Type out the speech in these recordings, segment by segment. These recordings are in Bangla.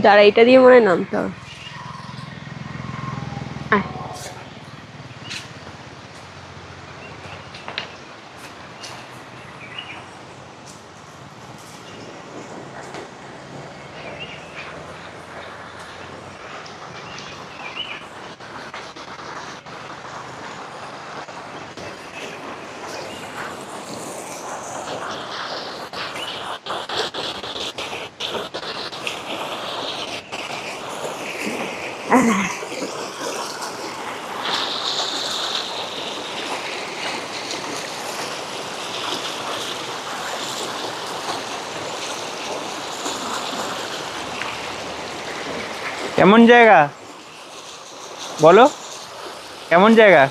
যারা এটা দিয়ে মনে হয় নামতে হবে। আয়। কেমন জায়গা বলো, কেমন জায়গা?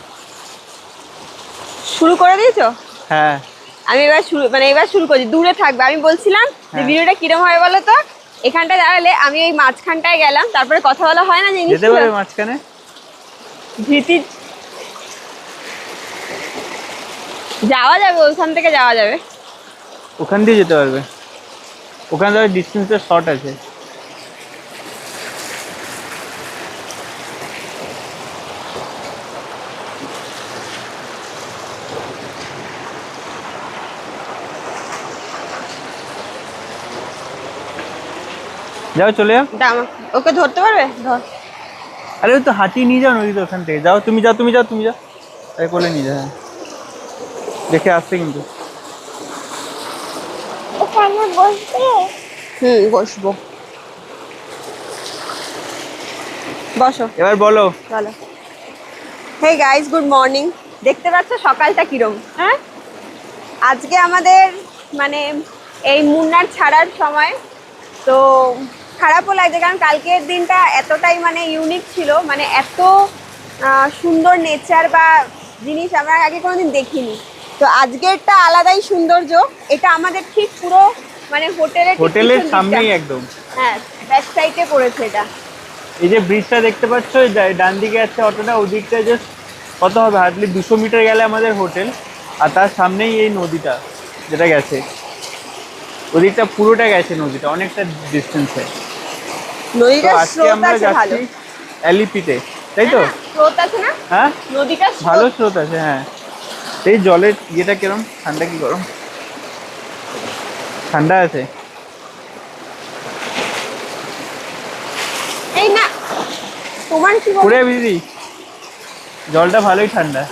শুরু করে দিয়েছো? হ্যাঁ আমি এবার শুরু করছি। দূরে থাকবে, আমি বলছিলাম যে হ্যাঁ ভিডিওটা কিরম হয় বলো তো। এখানটা দাঁড়ালে আমি ওই মাঝখানটায় গেলাম, তারপরে কথা বলা হয় না যেতে জিনিসগুলো। পারবে মাঝখানে? ভীতি। যাওয়া যাবে, ওইখান থেকে যাওয়া যাবে। ওখান দিয়ে যেতে পারবে, ওখান থেকে ডিস্টেন্সটা শর্ট আছে। যাও চলে যাও। ওকে ধরতে পারবে? ধর। আরে ওই তো হাঁটি নিয়ে যাও নদীতে, ওখান থেকে যাও, তুমি যাও তুমি যাও তুমি যাও, আরে কোলে নিয়ে যাও। হ্যাঁ দেখে আসছে কিন্তু। ওখানে বসবে? বসবো। বসো। এবার বলো। বলো। Hey guys, good morning. দেখতে পাচ্ছ সকালটা কিরম? হ্যাঁ, আজকে আমাদের মানে এই মুন্নার ছাড়ার সময়। তো খারাপও লাগছে, কারণ কালকের দিনটা এতটাই মানে ইউনিক ছিল, মানে এত সুন্দর নেচার বা জিনিস আমরা আগে কোনোদিন দেখিনি। তো আজকেরটা আলাদাই সৌন্দর্য। এটা আমাদের ঠিক পুরো মানে হোটেলের ঠিক হোটেলের পিছন দিকটা। সামনেই একদম। হ্যাঁ, ব্যাক সাইডে পড়েছে এটা। এই যে ব্রিজটা দেখতে পাচ্ছ, ডান দিকে আছে অটোটা, ওদিকটা জাস্ট কত হবে, হার্ডলি 200 মিটার গেলে আমাদের হোটেল। আর তার সামনেই এই নদীটা যেটা গেছে, ওদিকটা পুরোটা গেছে নদীটা, অনেকটা ডিস্টেন্সে। তো নদীটার আজকে স্রোত আমরা আছে ভালো। যাচ্ছি এলিপিতে, তাই তো? স্রোত আছে না? হ্যাঁ নদীটার ভালো স্রোত। স্রোত আছে, হ্যাঁ। এই জলের ইয়েটা কিরম, ঠান্ডা কি গরম? ঠান্ডা আছে। এই না, তোমার কি বলো? পুরে দিদি, জলটা ভালোই ঠান্ডা।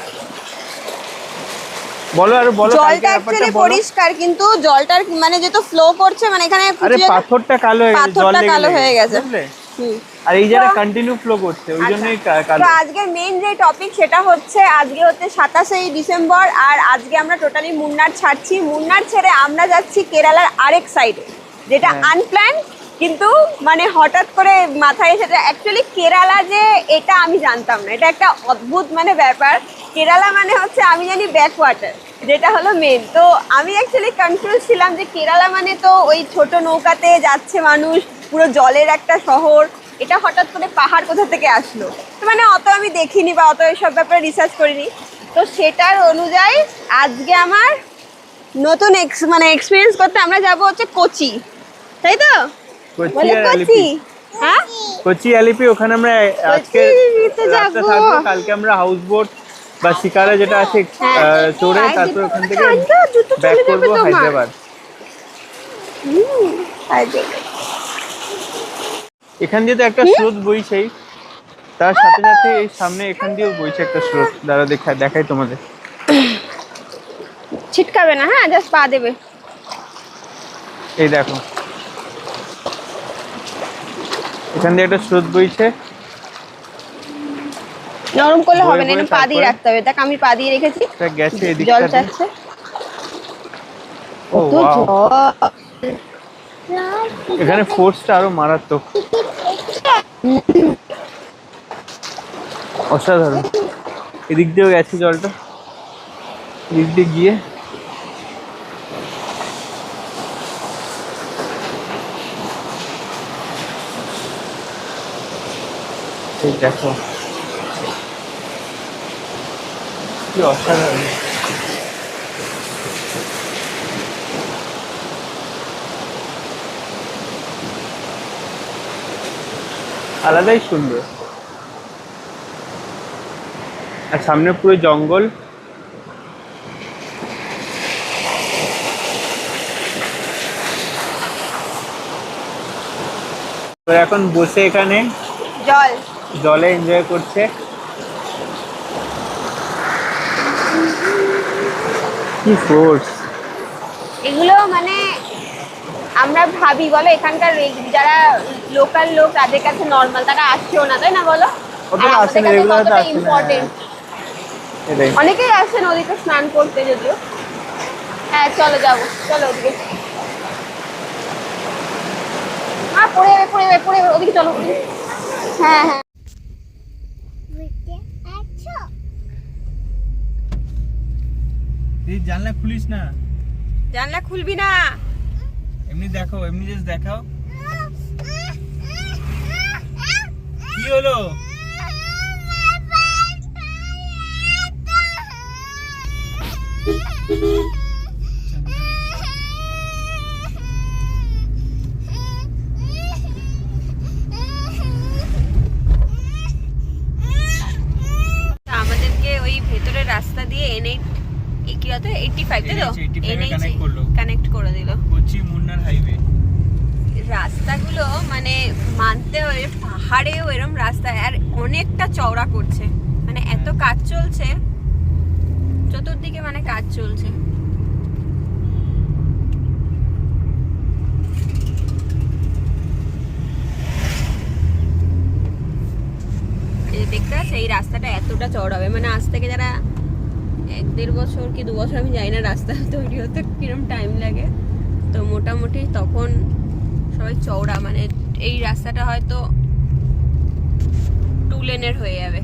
বলো আর বলো, কালকে জলটা ব্যাপারটা অ্যাকচুয়ালি বলো। পরিষ্কার, কিন্তু জলটার মানে যেহেতু ফ্লো করছে, মানে এখানে আরে কিছু জায়গা পাথরটা কালো হয়ে গেছে, জল পাথরটা লেগে কালো লেগে, হয়ে গেছে। বুঝলে? হুম। আর এই তো জায়গাটা কন্টিনিউ ফ্লো করছে, ওই আচ্ছা, জন্যই তো কালো। আজকের মেইন যে টপিক সেটা হচ্ছে, আজকে হচ্ছে 27শে ডিসেম্বর, আর আজকে আমরা টোটালি মুন্নার ছাড়ছি। মুন্নার ছেড়ে আমরা যাচ্ছি কেরালার আরেক সাইডে, যেটা হ্যাঁ আনপ্ল্যান, কিন্তু মানে হঠাৎ করে মাথায় এসেছে। অ্যাকচুয়ালি কেরালা যে এটা আমি জানতাম না, এটা একটা অদ্ভুত মানে ব্যাপার। কেরালা মানে হচ্ছে আমি জানি ব্যাকওয়াটার, যেটা হলো মেন। তো আমি অ্যাকচুয়ালি কনফিউজ ছিলাম যে কেরালা মানে তো ওই ছোট নৌকাতে যাচ্ছে মানুষ, পুরো জলের একটা শহর, এটা হঠাৎ করে পাহাড় কোথা থেকে আসলো। তো মানে অত আমি দেখিনি বা অত এইসব ব্যাপারে রিসার্চ করিনি। তো সেটার অনুযায়ী আজকে আমার নতুন মানে এক্সপিরিয়েন্স করতে আমরা যাব হচ্ছে কোচি, তাই তো? কোচি বলে আর কোচি। এলিপি। হ্যাঁ, কোচি এলিপি, ওখানে আমরা আজকে কোচিতে রাতটা যাবো। থাকবো, কালকে আমরা হাউস বোট বা শিকারা যেটা আছে হ্যাঁ, চড়ে পায়ে তারপর জুতো ওখান পরে থেকে টানছো, জুতো ব্যাক চলে যাবে করবো তোমার। হায়দ্রাবাদ। পায়ে জুতো। এখান দিয়ে তো একটা স্রোত বইছেই, তার সাথে সাথে এই সামনে এখান দিয়েও বইছে একটা স্রোত, দাঁড়া দেখাই তোমাদের। ছিটকাবে না, হ্যাঁ, জাস্ট পা দেবে। এই দেখো, এখান দিয়ে একটা স্রোত বইছে। নরম করলে বয়ে হবে না, বয়ে এরকম পা দিয়ে তারপরে রাখতে হবে। দেখ আমি পা দিয়ে রেখেছি, এটা গেছে জল এদিকটা দিয়ে। চাচ্ছে। ও কত ওয়াও, জল! এখানে ফোর্সটা আরো মারাত্মক, অসাধারণ। এদিক দিয়েও গেছে জলটা, এদিক দিয়ে গিয়ে এই দেখো কি অসাধারণ। আলাদাই সুন্দর। আর সামনে পুরো জঙ্গল। তো এখন বসে এখানে জল জলে এনজয় করছে। কি ফোর্স! এগুলো মানে আমরা ভাবি বলো এখানকার যারা লোকাল লোক তাদের কাছে নর্মাল, তারা আসছেও না, তাই না বলো? অতটা আর আসে আমাদের না, কাছে এগুলো হয়তো কতটা আসে না। ইম্পর্টেন্ট। এটাই। অনেকেই আসে নদীতে স্নান করতে যদিও। হ্যাঁ চলো যাবো, চলো ওদিকে। পড়ে যাবে পড়ে যাবে পড়ে যাবে, ওদিকে চলো ওদিকে। হ্যাঁ হ্যাঁ এই জানলা খুলিস না, জানলা খুলবি না। এমনি দেখো, এমনি জাস্ট দেখাও। কি হলো? আমাদেরকে ওই ভেতরের রাস্তা দিয়ে এনএ কি হতো 85 তাই তো কানেক্ট করে দিল। কোচি মুন্নার হাইওয়ে। রাস্তাগুলো মানে মানতে হয়, পাহাড়েও এরকম রাস্তা আর অনেকটা চওড়া করছে, মানে এত কাজ চলছে চতুর্দিকে, মানে কাজ চলছে। এই দেখতে পাচ্ছ এই রাস্তাটা এতটা চওড়া হবে, মানে আজ থেকে যারা 1-1.5 বছর কি 2 বছর আমি জানি না রাস্তা তৈরি হতে কিরম টাইম লাগে, তো মোটামুটি তখন সবাই চওড়া, মানে এই রাস্তাটা হয়তো 2 লেনের হয়ে যাবে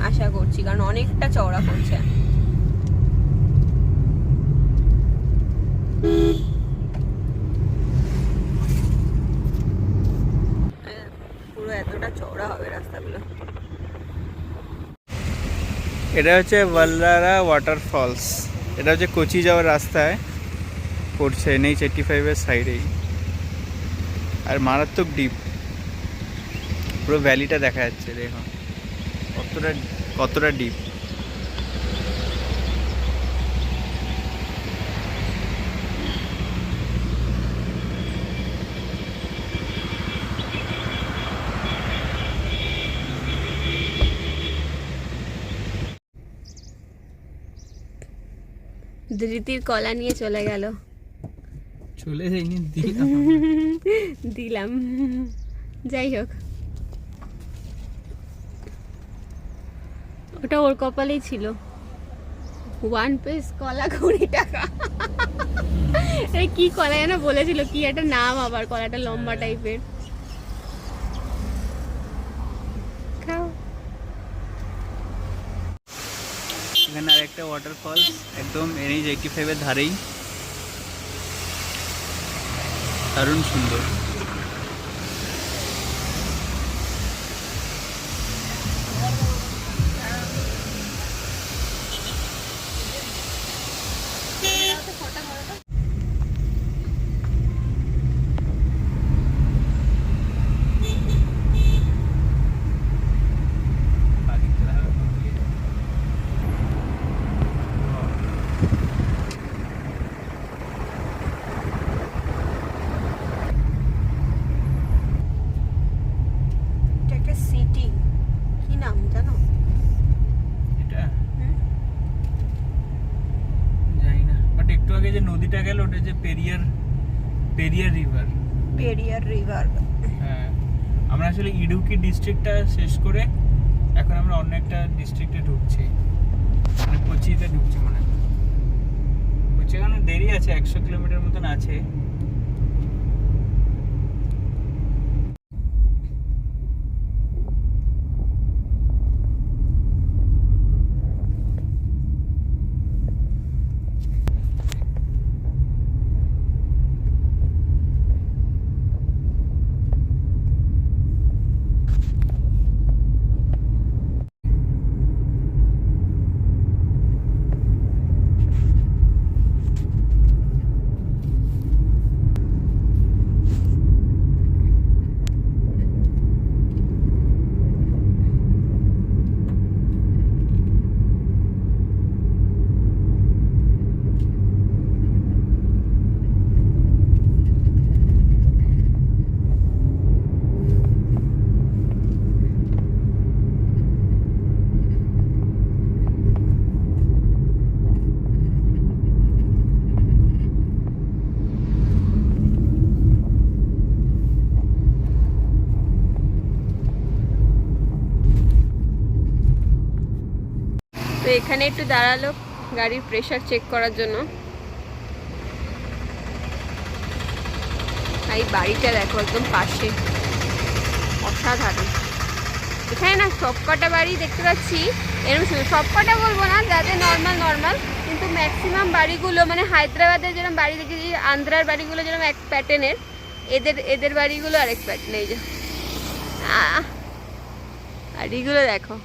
আশা করছি, কারণ অনেকটা চওড়া করছে। পুরো এতটা চওড়া হবে রাস্তাগুলো। এটা হচ্ছে ওয়াল্লারা ওয়াটারফলস। এটা হচ্ছে কোচি যাওয়ার রাস্তায় পড়ছে, NH 85 এর সাইডেই। আর মারাত্মক ডিপ, পুরো ভ্যালিটা দেখা যাচ্ছে, দেখো কতটা কতটা ডিপ। ধৃতির কলা নিয়ে চলে গেল। চলে যাইনি, দিলাম। যাই হোক, ওটা ওর কপালেই ছিল। 1 পিস কলা 20 টাকা। এই কি কলা যেন বলেছিল, কি একটা নাম, আবার কলাটা লম্বা টাইপের। খাও। এখানে আরেকটা ওয়াটারফলস, একদম NH 85 এর ধারেই, দারুণ সুন্দর। এটা একটা সিটি, কি নাম জানো? এটা জানি না, বাট একটু আগে যে নদীটা গেল ওটা যে পেরিয়ার রিভার। পেরিয়ার রিভার। হ্যাঁ, আমরা আসলে ইডুকি ডিস্ট্রিক্টটা শেষ করে এখন আমরা অন্য একটা ডিস্ট্রিক্টে ঢুকছি, মানে কোচিতে ঢুকছি। মনে হয় কোচি এখানে দেরি আছে, 100 কিলোমিটার মতন আছে। এখানে একটু দাঁড়ালো গাড়ির প্রেসার চেক করার জন্য। এই বাড়িটা দেখো একদম পাশে, অসাধারণ। এখানে না সবকটা বাড়ি দেখতে পাচ্ছি এরকম, সবকটা বলবো না, যাদের নর্মাল কিন্তু ম্যাক্সিমাম বাড়িগুলো মানে হায়দ্রাবাদের যেরকম বাড়ি দেখেছি, আন্ধ্রার বাড়িগুলো যেরকম এক প্যাটার্নের, এদের বাড়িগুলো আরেক প্যাটার্ন। এই যে বাড়িগুলো দেখো।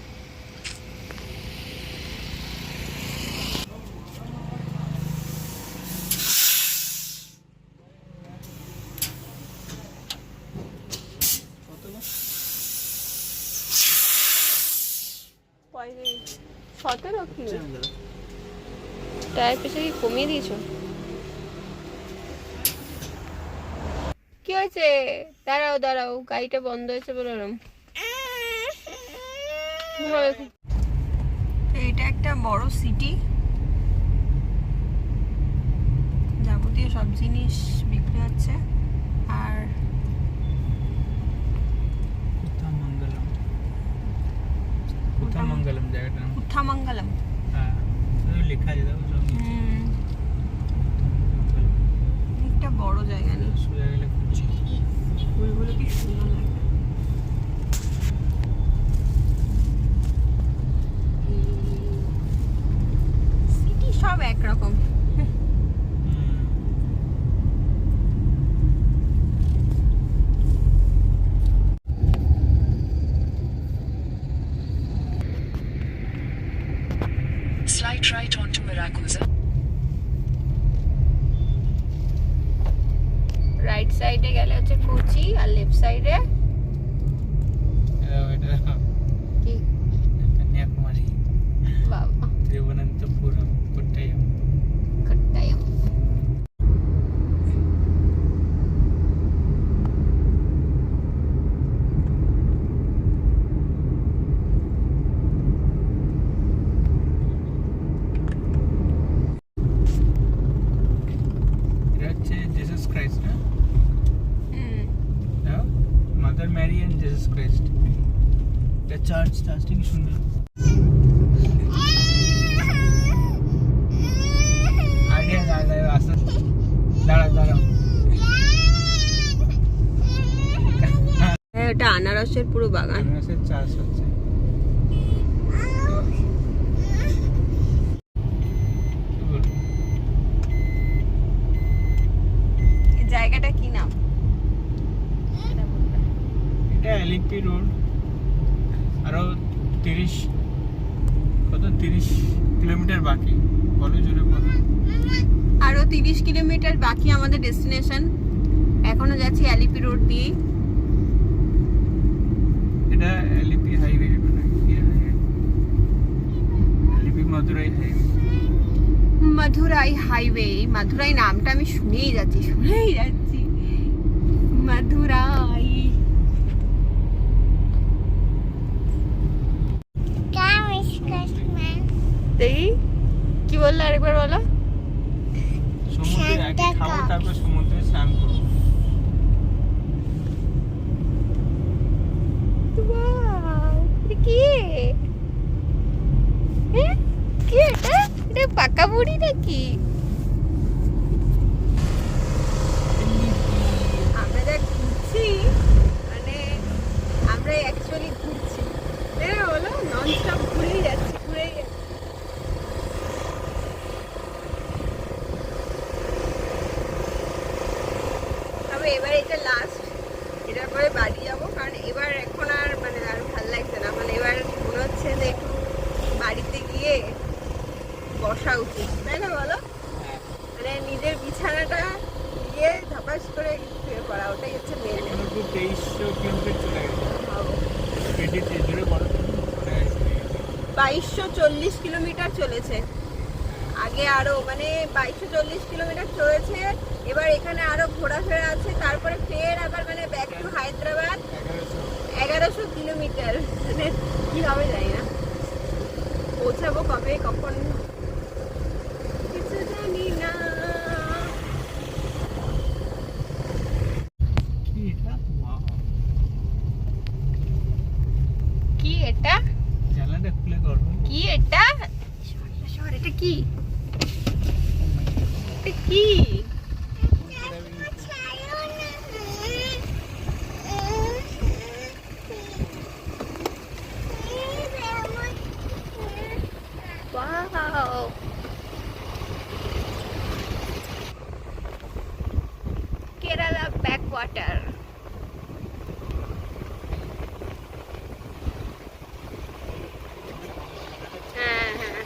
সতেরো কি টায়ার পেছনে কমিয়ে দিয়েছো? কি হয়েছে? দাঁড়াও, গাড়িটা বন্ধ হয়েছে বললাম। এটা একটা বড় সিটি, যাবতীয় সব জিনিস বিক্রি হচ্ছে। আর কুথামঙ্গলম জায়গাটা, কুথামঙ্গলম, হ্যাঁ লেখা আছে দেখো সব। একটা বড় জায়গা নেই, সোজা গেলে খুঁজছি ফুলগুলো কি সুন্দর লাগে। সিটি সব একরকম। Slight right onto Miracuza. Right সাইডে গেলে হচ্ছে কোচি, আর লেফট সাইডে কি কন্যাকুমারী, বাবা তিরুবনন্তপুরম, কোট্টায়াম। কট্টায়ম। এটা হচ্ছে জেসাস ক্রাইস্ট, না? Mother Mary and Jesus Christ. এটা চার্চটা কি সুন্দর। আগে দাঁড়াও। এটা আনারসের পুরো বাগান। আনারসের চাষ হচ্ছে। এই জায়গাটা কি নাম? এটা এলইপি রোড। আরো 30 কিলোমিটার বাকি। বলো জোরে বলো। আরো 30 কিলোমিটার বাকি আমাদের ডেস্টিনেশন। এখনো যাচ্ছি এলইপি রোড দিয়ে। এটা এলইপি হাইওয়ে, মানে এলইপি মাদুরাই হাইওয়ে। মাদুরাই হাইওয়ে, মাদুরাই নামটা আমি শুনেই যাচ্ছি মাদুরাই। দেখি কি বললো, আরেকবার বলো। সমুদ্রে আগে খাবো, তারপর সমুদ্রে স্নান করবো। কি এটা? এটা পাকা বুড়ি নাকি? আমরা যা ঘুরছি, মানে আমরা অ্যাকচুয়ালি ঘুরছি, বলো নন স্টপ ঘুরেই যাচ্ছি। তবে এবার এটা লাস্ট, এটার পরে বাড়ি যাবো, কারণ এবার এখন আর মানে আর ভালো লাগছে না। মানে এবার মনে হচ্ছে যে একটু বাড়িতে গিয়ে বসা উচিত, তাই না বলো? মানে নিজের বিছানাটা গিয়ে ধাপাস করে শুয়ে পড়া, ওটাই হচ্ছে মেন। 2300 কিলোমিটার চলে গেছে। 2240 কিলোমিটার চলেছে। আগে আরো মানে 2240 কিলোমিটার চলেছে। এবার এখানে আরো ঘোরাফেরা আছে, তারপরে ফের আবার মানে ব্যাক টু হায়দ্রাবাদ। 1100 কিলোমিটার, মানে কি হবে জানি না। পৌঁছাবো কবে কখন কিছু জানি না। কি এটা? জানলাটা খুলে করবো। কি এটা? এটা কি? Wow. Kerala backwater. হ্যাঁ হ্যাঁ।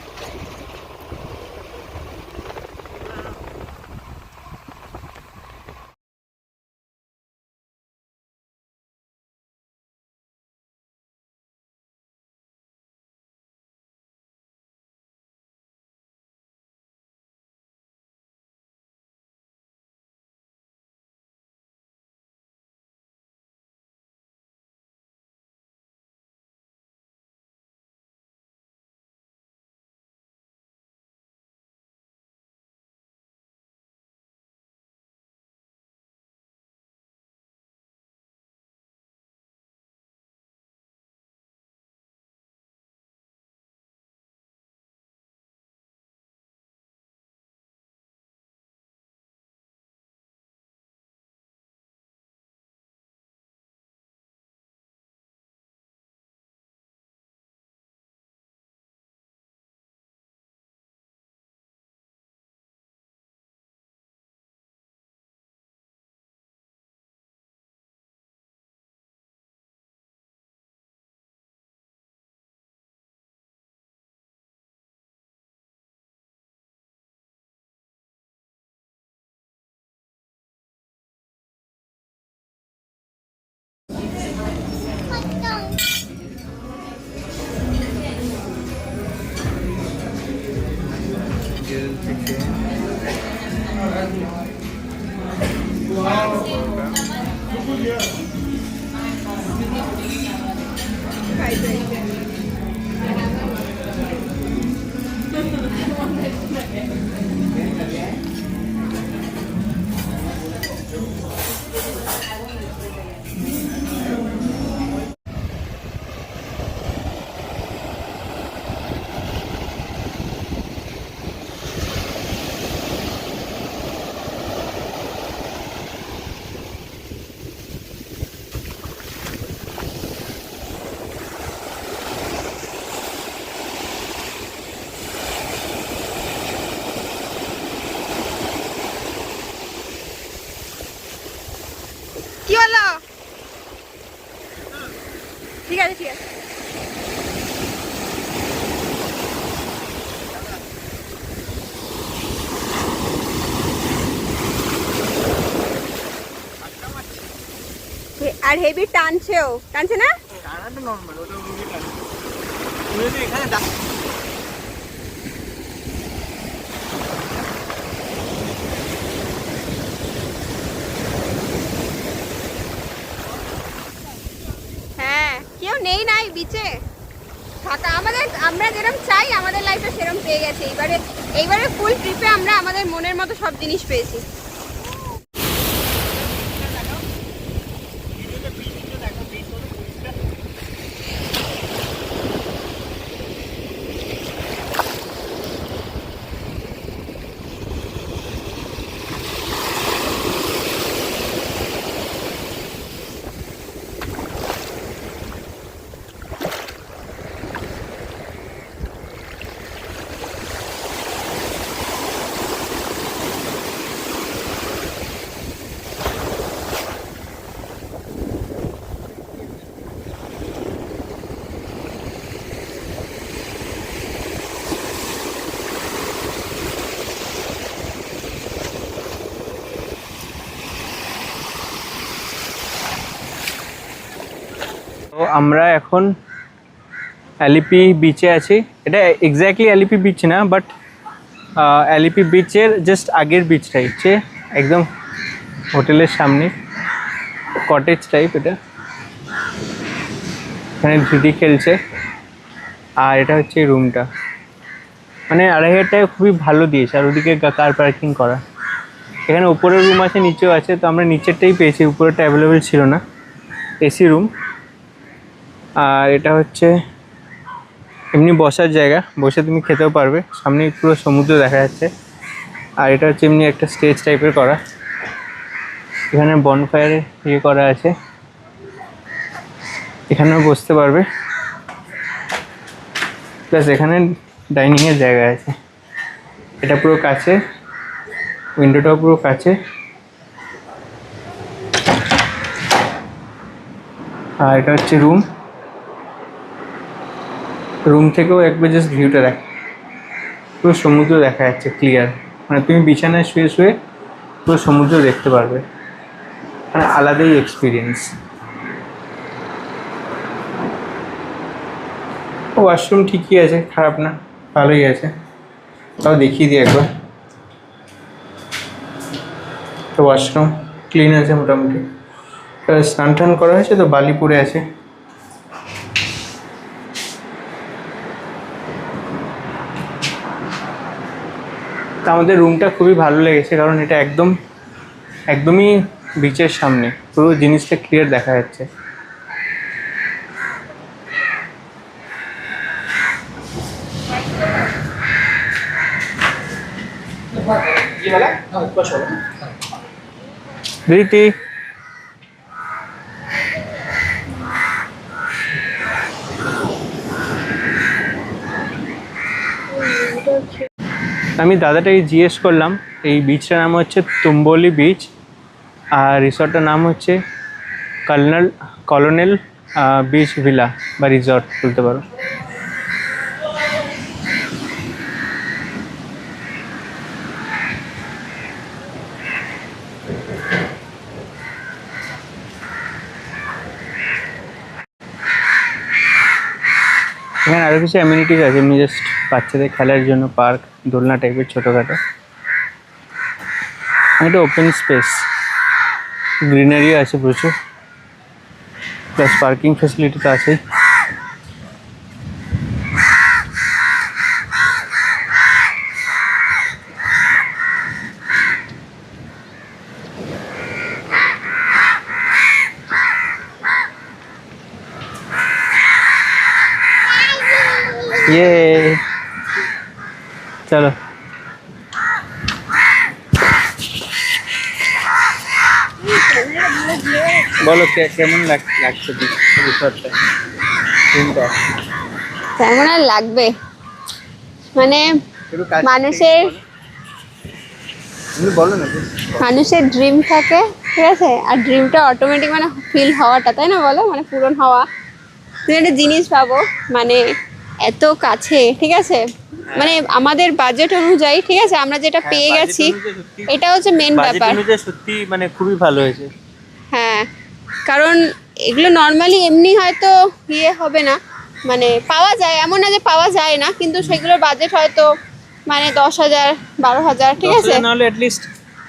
কি হলো? ঠিক আছে ঠিক আছে। আর হেভি টানছেও, টানছে না? টানাটা নরমাল, ওটা রুগী টানে। তুমি যদি এখানে হ্যাঁ, কেউ নেই নাই বিচে ফাঁকা। আমরা যেরকম চাই আমাদের লাইফে সেরকম পেয়ে গেছে। এইবারে ফুল ট্রিপে আমরা আমাদের মনের মতো সব জিনিস পেয়েছি। তো আমরা এখন এলিপি বিচে আছি। এটা এক্স্যাক্টলি এলিপি বিচ না, বাট এলিপি বিচের জাস্ট আগের বিচটা হচ্ছে একদম হোটেলের সামনে কটেজ টাইপ। এটা এখানে দিদি খেলছে, আর এটা হচ্ছে রুমটা। মানে 2500 টাকা খুবই ভালো দিয়েছে, আর ওদিকে কার পার্কিং করা। এখানে উপরের রুম আছে, নিচেও আছে, তো আমরা নিচেরটাই পেয়েছি, উপরেরটা অ্যাভেলেবেল ছিল না। AC room. আর এটা হচ্ছে এমনি বসার জায়গা, বসে তুমি খেতেও পারবে। সামনে পুরো সমুদ্র দেখা যাচ্ছে। আর এটা হচ্ছে এমনি একটা স্টেজ টাইপের করা, এখানে বনফায়ারে ইয়ে করা আছে, এখানেও বসতে পারবে, প্লাস এখানে ডাইনিংয়ের জায়গা আছে। এটা পুরো কাছে, উইন্ডোটাও পুরো কাছে। আর এটা হচ্ছে রুম, রুম থেকেও একবার জাস্ট ভিউটা দেখ, পুরো সমুদ্র দেখা যাচ্ছে ক্লিয়ার, মানে তুমি বিছানায় শুয়ে শুয়ে পুরো সমুদ্র দেখতে পারবে, মানে আলাদাই এক্সপিরিয়েন্স। ওয়াশরুম ঠিকই আছে, খারাপ না, ভালোই আছে, তাও দেখিয়ে দিই একবার। তো ওয়াশরুম ক্লিন আছে মোটামুটি, স্নান টান করা হয়েছে তো, বালি পড়ে আছে। তো আমাদের রুমটা খুবই ভালো লেগেছে, কারণ এটা একদমই বিচের সামনে, পুরো জিনিসটা ক্লিয়ার দেখা যাচ্ছে। রীতি আমি দাদাটাকে জিজ্ঞেস করলাম, এই বিচটার নাম হচ্ছে তুম্বলি বিচ, আর রিসর্টটার নাম হচ্ছে কলোনেল বিচ ভিলা বা রিসর্ট বলতে পারো। এখানে আরও কিছু অ্যামিনিটিস আছে, এমনি জাস্ট বাচ্চাদের খেলার জন্য পার্ক, দোলনা টাইপের ছোটোখাটো। এটা ওপেন স্পেস, গ্রিনারিও আছে প্রচুর, প্লাস পার্কিং ফেসিলিটি তো আছেই। চলো বলো কেমন লাগছে রিসর্টটা? কেমন আর লাগবে, মানে মানুষের ড্রিম থাকে, ঠিক আছে, আর ড্রিমটা অটোমেটিক মানে ফিল হওয়াটা, তাই না বলো, মানে পূরণ হওয়া। তুমি একটা জিনিস পাবো মানে এত কাছে, ঠিক আছে, মানে আমাদের বাজেট অনুযায়ী, ঠিক আছে, আমরা যেটা পেয়ে গেছি এটা হচ্ছে মেন ব্যাপার। সত্যি মানে খুবই ভালো হয়েছে। হ্যাঁ, কারণ এগুলো নর্মালি এমনি হয়তো ইয়ে হবে না, মানে পাওয়া যায়, এমন না যে পাওয়া যায় না, কিন্তু সেগুলোর বাজেট হয়তো মানে 10,000 12,000, ঠিক আছে, নাহলে অ্যাটলিস্ট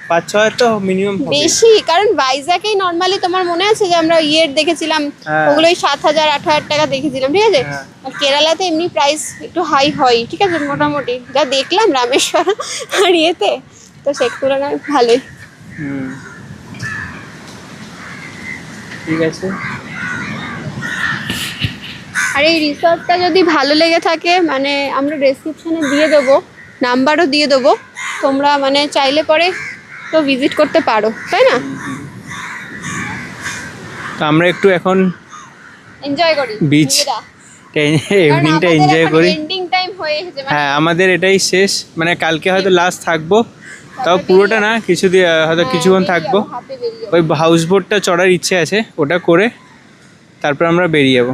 5-6 তো মিনিমাম হবে, বেশি। কারণ ভাইজাকেই নর্মালি তোমার মনে আছে যে আমরা ইয়ের দেখেছিলাম, ওগুলোই 7,000 8,000 টাকা দেখেছিলাম, ঠিক আছে। আর কেরালাতে এমনি প্রাইস একটু হাই হয়, ঠিক আছে, মোটামুটি যা দেখলাম রামেশ্বর আর ইয়েতে, তো সে তুলনায় ভালোই। ঠিক আছে। আর এই রিসর্টটা যদি ভালো লেগে থাকে, মানে আমরা ডেসক্রিপশনে দিয়ে দেবো, নাম্বারও দিয়ে দেবো, তোমরা মানে চাইলে পরে তো ভিজিট করতে পারো, তাই না? তো আমরা একটু এখন এনজয় করি বিচ ইভিনিংটা এনজয় করি। এন্ডিং টাইম হয়ে এসেছে, হ্যাঁ, আমাদের এটাই শেষ, মানে কালকে হয়তো লাস্ট থাকবো, তাও পুরোটা না, কিছু দিয়ে হয়তো কিছুক্ষণ থাকবো। ওই হাউস বোটটা চড়ার ইচ্ছে আছে, ওটা করে তারপর আমরা বেরিয়ে যাবো।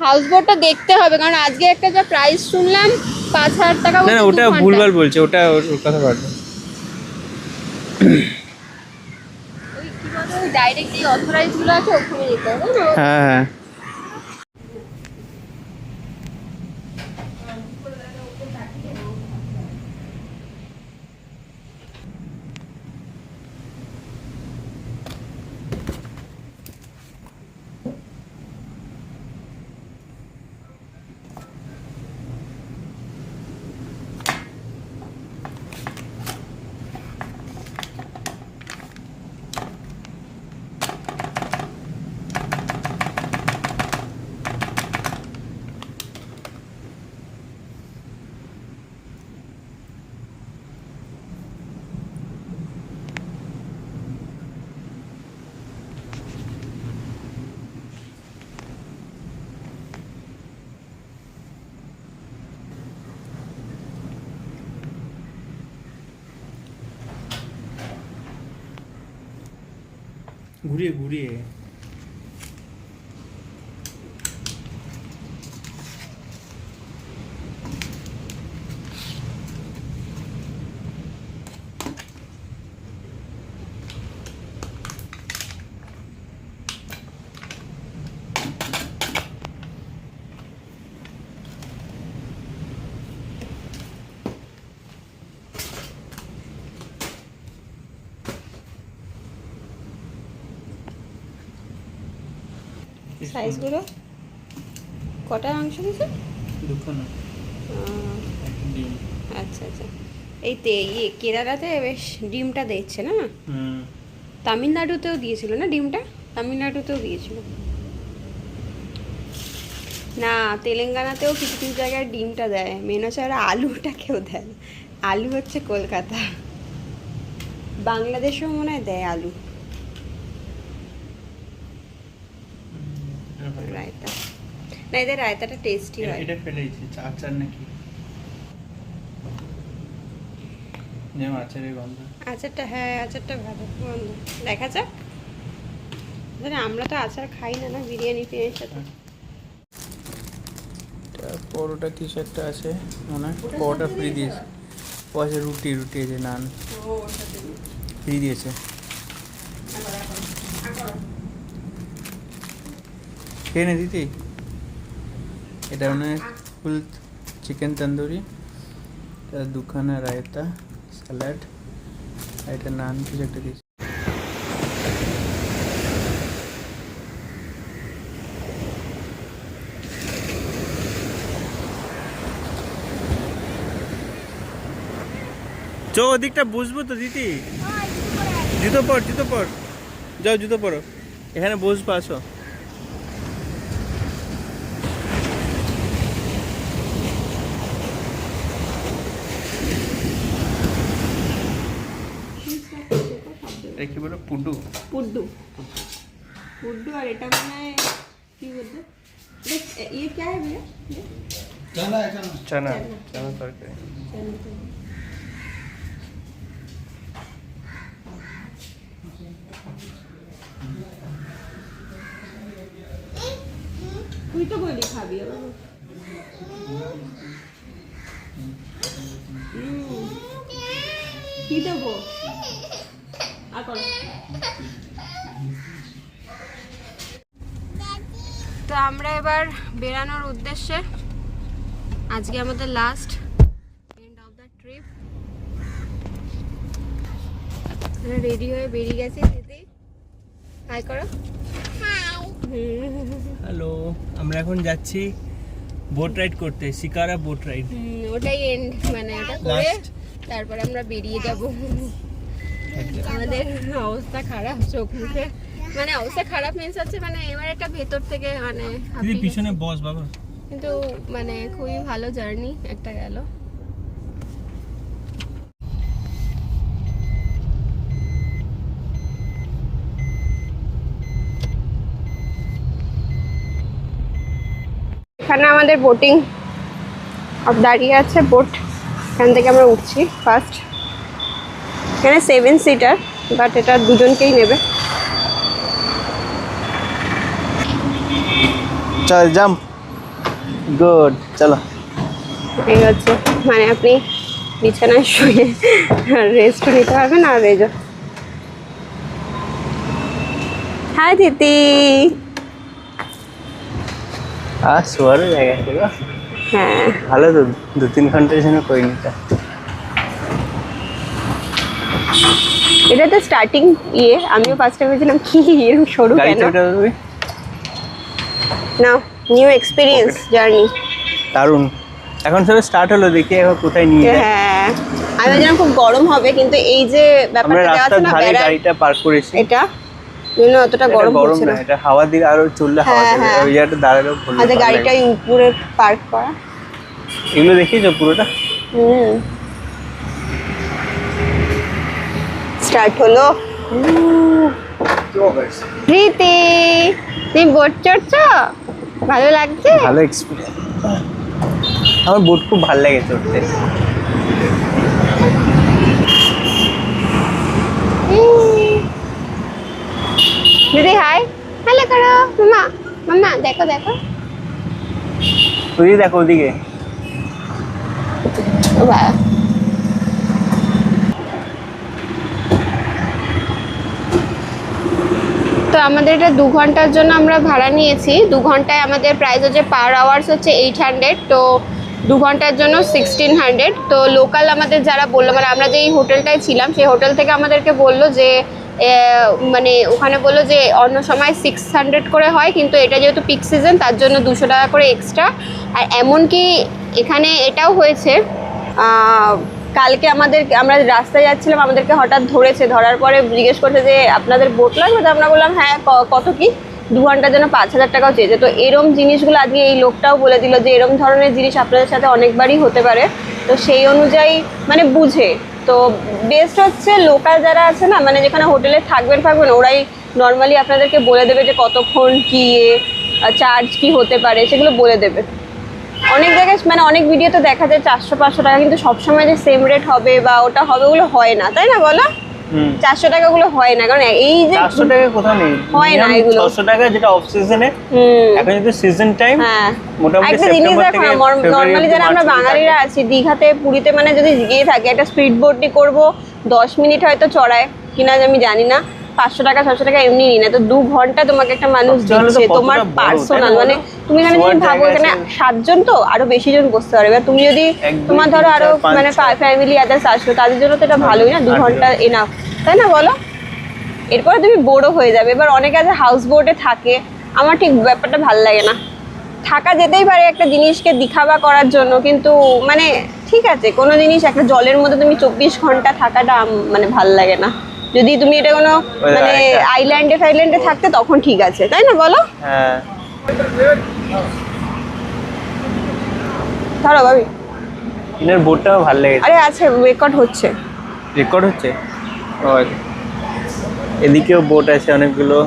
হাউস বোটটা দেখতে হবে, কারণ আজকে একটা যা প্রাইস শুনলাম 5,000 টাকা। না না, ওটা ভুলভাল বলছে, ওটা ওর কথা বলবো। ডাইরেক্ট যে অথরাইজ গুলো আছে ওখানে যেতে হবে। হ্যাঁ হ্যাঁ। ঘুরিয়ে ঘুরিয়ে সাইজগুলো কটা মাংস দিয়েছে? দুখানা একটা ডিম। আচ্ছা আচ্ছা, এই কেরালাতে বেশ ডিমটা দিচ্ছে না? হুম। তামিলনাড়ুতেও দিয়েছিল না ডিমটা? তামিলনাড়ুতেও দিয়েছিল না, তেলেঙ্গানাতেও কিছু কিছু জায়গায় ডিমটা দেয়। মেন হচ্ছে ওরা আলুটা কেউ দেয় না। আলু হচ্ছে কলকাতা, বাংলাদেশেও মনে হয় দেয় আলু। রায়তা না, এদের রায়তাটা টেস্টি হয়। এটা ফেলে দিয়েছে আচার নাকি? যেমন আচারের গন্ধ। আচারটা, হ্যাঁ আচারটা ভালো গন্ধ। দেখা যাক, জানি আমরা তো আচার খাই না, না বিরিয়ানি ফিরিয়ানির সাথে। পরোটা কিছু একটা আছে মনে হয়, পরোটা ফ্রি দিয়েছে। ও আছে রুটি, রুটি আছে, নান ফ্রি দিয়েছে। খেয়ে নে দিদি। এটা মানে ফুল চিকেন তন্দুরি, এটা দুখানা রায়তা, স্যালাড, আর এটা নান কিছু একটা দিয়েছে। চো ওদিকটা বসবো তো দিদি। জুতো পর, জুতো পর, যাও জুতো পরো, এখানে বসবো, আসো। এটা কি বলো? পুডু। পুড্ডু, পুড্ডু। আর এটা মানে কি বলতে, ये क्या है भैया? চানা, চানা তরকারি। তুই তো বলি খাবি আবার। কি দেবো আর করো। তো আমরা এবার বেরানোর উদ্দেশ্যে, আজকে আমাদের last end of the trip. Ready হয়ে বেরিয়ে গেছি। দিদি হাই করো। হ্যালো, আমরা এখন যাচ্ছি বোট রাইড করতে, শিকারা বোট রাইড। ওটাই এন্ড, মানে ওটা করে Last. তারপরে আমরা বেরিয়ে যাব। আমাদের অবস্থা খারাপ, চোখ মুখে মানে অবস্থা খারাপ মিন্স হচ্ছে মানে এবার একটা ভেতর থেকে মানে দিদি হাঁপিয়ে পিছনে বস বাবা। কিন্তু মানে খুবই ভালো জার্নি একটা গেল। এখানে আমাদের বোটিং দাঁড়িয়ে আছে, বোট এখান থেকে আমরা উঠছি ফার্স্ট। এখানে 7 সিটার, বাট এটা দুজনকেই নেবে। চল জাম্প, গুড, চলো। এই হচ্ছে মানে আপনি বিছানায় শুয়ে রেস্ট নিতে পারবেন। আর এই যে হাই দিদি। আর শোয়ারও জায়গা ছিল, হ্যাঁ ভালো তো, 2-3 ঘন্টার জন্য করে নিতে। এটা তো স্টার্টিং আমিও ফার্স্টে ভেবেছিলাম কি এরকম সরু গাড়ি কেন। চড়ে তুমি না, নিউ এক্সপিরিয়েন্স জার্নি। দারুণ। এখন সবে স্টার্ট হলো, দেখি এখন কোথায় নিয়ে যায়। হ্যাঁ আমি ভাবছিলাম খুব গরম হবে, কিন্তু এই যে আমরা ব্যাপারটা দেওয়া আছে রাস্তার না ধারে বেড়ার, গাড়িটা পার্ক করেছি। এটা জন্য অতটা এটা গরম গরম হচ্ছে না, না। এটা হাওয়া দিয়ে আরো চললে হাওয়া হ্যাঁ, দেবে, হ্যাঁ। ওই জায়গাটা দাঁড়ালেও ভালো আমাদের লাগবে। গাড়িটা উপরে পার্ক করা। এগুলো দেখিয়েছো পুরোটা? স্টার্ট হলো। প্রীতি, তুমি বোট চড়ছো? ভালো লাগছে? ভালো এক্সপিরিয়েন্স। আমার বোট খুব ভালো লাগে চড়তে। মাম্মা দেখো দেখো, ওদিকে দেখো, ওদিকে। বাহ। তো আমাদের এটা 2 ঘন্টার জন্য আমরা ভাড়া নিয়েছি। 2 ঘন্টায় আমাদের প্রাইস হচ্ছে পার আওয়ার্স হচ্ছে 800। তো 2 ঘন্টার জন্য 1600। তো লোকাল আমাদের যারা বললো, মানে আমরা যেই হোটেলটায় ছিলাম সেই হোটেল থেকে আমাদেরকে বললো যে মানে ওখানে বললো যে অন্য সময় 600 করে হয়, কিন্তু এটা যেহেতু পিক সিজন তার জন্য 200 টাকা করে এক্সট্রা। আর এমনকি এখানে এটাও হয়েছে, কালকে আমরা রাস্তায় যাচ্ছিলাম, আমাদেরকে হঠাৎ ধরেছে, ধরার পরে জিজ্ঞেস করছে যে আপনাদের বোট লাগবে, তো আমরা বললাম হ্যাঁ, কত কি, 2 ঘন্টার জন্য 5000 টাকাও চেয়েছে। তো এরম জিনিসগুলো আজকে এই লোকটাও বলে দিল যে এরম ধরনের জিনিস আপনাদের সাথে অনেকবারই হতে পারে। তো সেই অনুযায়ী মানে বুঝে, তো বেস্ট হচ্ছে লোকাল যারা আছে না, মানে যেখানে হোটেলে থাকবেন ওরাই নর্মালি আপনাদেরকে বলে দেবে যে কতক্ষণ কি চার্জ কি হতে পারে, সেগুলো বলে দেবে। অনেক জায়গায় মানে অনেক ভিডিওতে দেখা যায় 400-500 টাকা, কিন্তু সবসময় যে সেম রেট হবে বা ওটা হবে ওগুলো হয় না, তাই না বলো? 400 টাকাগুলো হয় না, কারণ এই যে 400 টাকা কোথাও নেই, হয় না এগুলো। 600 টাকা যেটা অফ সিজনে, এখন যদি সিজন টাইম, হ্যাঁ মোটামুটি একটা জিনিস সেপ্টেম্বর দেখো, থেকে নর্মালি যারা আমরা বাঙালিরা আছি দীঘাতে পুরীতে, মানে যদি গিয়ে থাকি একটা স্পিড বোটই করবো, 10 মিনিট হয়তো চড়ায় কিনা আমি জানি না, 500 টাকা 600 টাকা এমনি নিই না। তো 2 ঘন্টা তোমাকে একটা মানুষ দিচ্ছে, তোমার পার্সোনাল, মানে তুমি এখানে যদি ভাবো এখানে 7 জন তো আরো বেশি জন বসতে পারবে, এবার তুমি যদি তোমার ধরো আরো মানে ফ্যামিলি আদার্স আসলো, তাদের জন্য তো এটা ভালোই না, 2 ঘন্টা এনাফ, তাই না বলো? এরপরে তুমি বোরও হয়ে যাবে। এবার অনেকে আছে হাউস বোটে থাকে, আমার ঠিক ব্যাপারটা ভালো লাগে না। থাকা যেতেই পারে একটা জিনিসকে দিখাবা করার জন্য, কিন্তু মানে ঠিক আছে, কোনো জিনিস একটা জলের মধ্যে তুমি 24 ঘন্টা থাকাটা মানে ভাল লাগে না। যদি তুমি এটা কোনো মানে আইল্যান্ডে থাকতে তখন ঠিক আছে, তাই না বলো? হ্যাঁ, ধরো ভাবি, ইনার বোটটাও ভালো লেগেছে। আরে আছে, রেকর্ড হচ্ছে। রেকর্ড হচ্ছে? এদিকেও বোট আছে অনেকগুলো।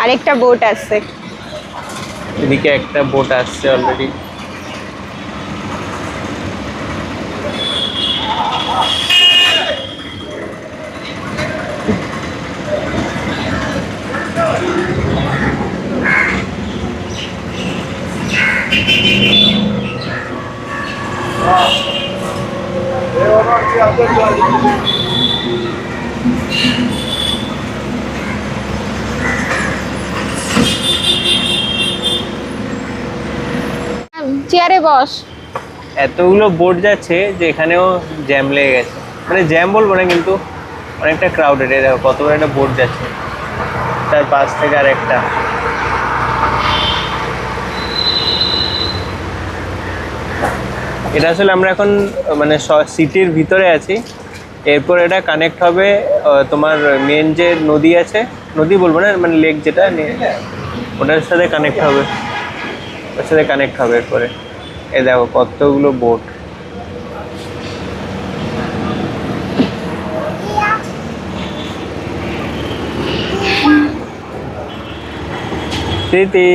আরেকটা বোট আসছে, এদিকে একটা বোট আসছে অলরেডি। চেয়ারে বস। এতগুলো বোট যাচ্ছে যে এখানেও জ্যাম লেগে গেছে, মানে জ্যাম বলবো না, কিন্তু অনেকটা ক্রাউডেড। দেখো কত বড় একটা বোট যাচ্ছে, তার পাশ থেকে আর একটা। এটা আসলে আমরা এখন মানে সিটির ভিতরে আছি, এরপর এটা কানেক্ট হবে তোমার মেন যে নদী আছে, নদী বলবো না মানে লেক যেটা, ওটার সাথে কানেক্ট হবে, ওর সাথে কানেক্ট হবে এরপরে। এ দেখো কতগুলো বোট। প্রীতি,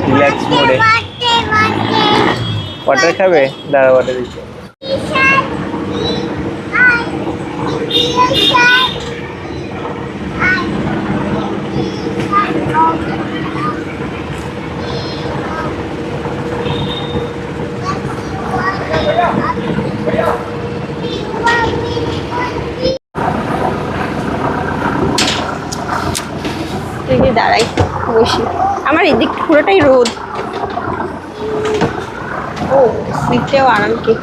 রিল্যাক্স মোডে। ওয়াটার খাবে? দাঁড়া, ওয়াটার দিচ্ছি। দাঁড়াই বসি, আমার এদিক পুরোটাই রোদ। ও সিটেও আরাম কি।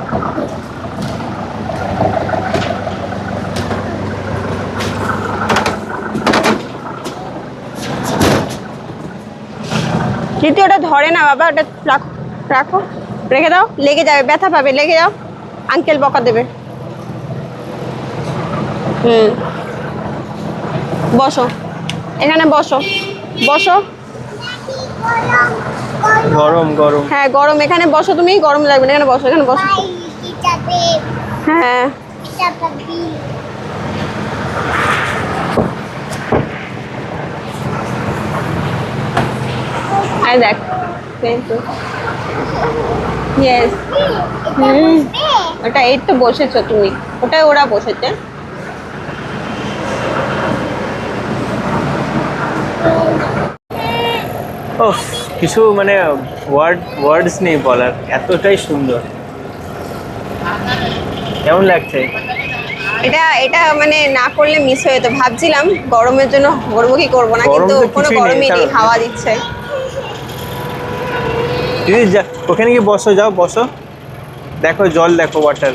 কিন্তু ওটা ধরে না বাবা, ওটা রাখো রাখো, রেখে দাও, লেগে যাবে, ব্যথা পাবে, লেগে যাও, আঙ্কেল বকা দেবে। বসো এখানে, বসো বসো। গরম গরম, হ্যাঁ গরম, এখানে বসো, তুমি গরম লাগবে না, এখানে বসো, এখানে বসো। হ্যাঁ দেখ ইয়েস। ওটা এই তো বসেছো তুমি, ওটাই ওরা বসেছে। ওফ, কিছু মানে ওয়ার্ডস নেই বলার, এতটাই সুন্দর। কেমন লাগছে? এটা এটা মানে না করলে মিস হয়ে যেত, ভাবছিলাম গরমের জন্য করবো কি করবো না, গরম কিন্তু তো কোনো কিছুই নেই, গরমই নেই, ছাড়ো। হাওয়া দিচ্ছে। দিদি ওখানে গিয়ে বসো, যাও বসো, দেখো জল, দেখো ওয়াটার,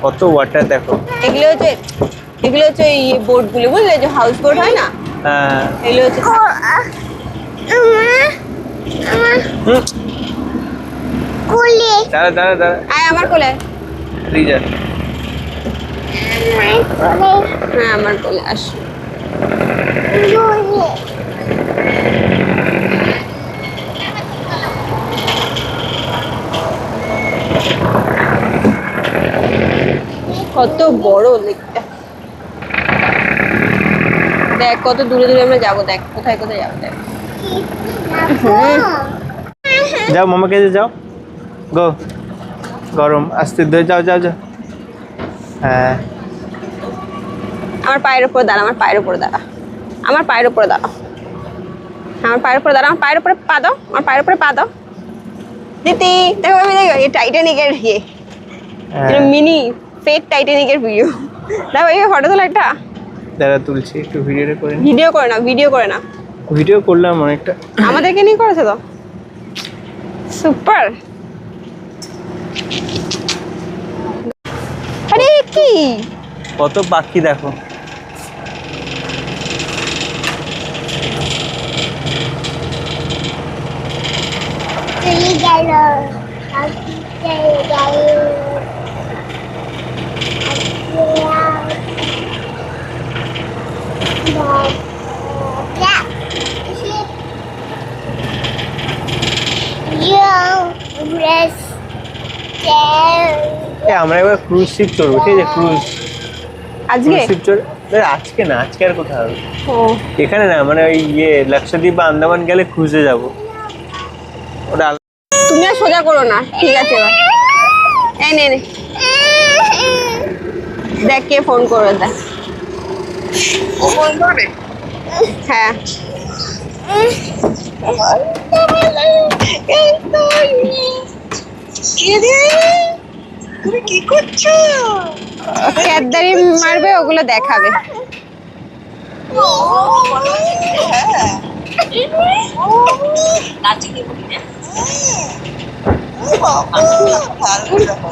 কত ওয়াটার দেখো। এগুলো হচ্ছে এগুলো হচ্ছে এই বোট গুলো, বুঝলে, যে হাউস বোট হয় না, হ্যাঁ। এগুলো হচ্ছে। হুম। দাঁড়া দাঁড়া দাঁড়া, আয় আমার কোলে। রিজা। হ্যাঁ আমার কোলে আস। কত বড় লেকটা, দেখ কত দূরে দূরে আমরা যাবো, দেখ কোথায় কোথায় যাবো, দেখ। যাও মামাকে যাও, গো, গরম আস্তে ধরে যাও যাও যাও। হ্যাঁ। আমার পায়ের উপর দাঁড়া, আমার পায়ের উপর দাঁড়া, আমার পায়ের উপরে দাঁড়া, আমার পায়ের উপরে দাঁড়া, আমার পায়ের উপরে পা দাও, আমার পায়ের উপরে পা দাও। দিদি দেখো, আমি দেখো এই টাইটানিকের হ্যাঁ। মিনি ফেক টাইটানিকের ভিডিও। দেখো এই ফটো তোলা একটা, দাঁড়া তুলছি একটু, ভিডিওটা করে নি। ভিডিও করে না, ভিডিও করে না, ভিডিও করলাম অনেকটা। আমাদেরকে নিয়ে করেছে তো, সুপার। আরে কি কত পাখি দেখো। আমরা এবার ক্রুজ শিপ চড়বো, ঠিক আছে? ক্রুজ আজকে শিপ চড়, আজকে না, আজকে আর কোথাও হবে ও এখানে না, মানে ওই লাক্ষাদ্বীপ বা আন্দামান গেলে ক্রুজে যাবো, ওটা তুমি আর সোজা করো না, ঠিক আছে এবার। এই নে নে, দেখ কে ফোন করবে, দেখ। ও ফোন করবে? হ্যাঁ কে রে? তুমি কি করছো? ক্যাদদারি মারবে, ওগুলো দেখাবে। ও বলো, হ্যাঁ। ও নাচি কি বলি না? ও বাবা, ভালো দেখো।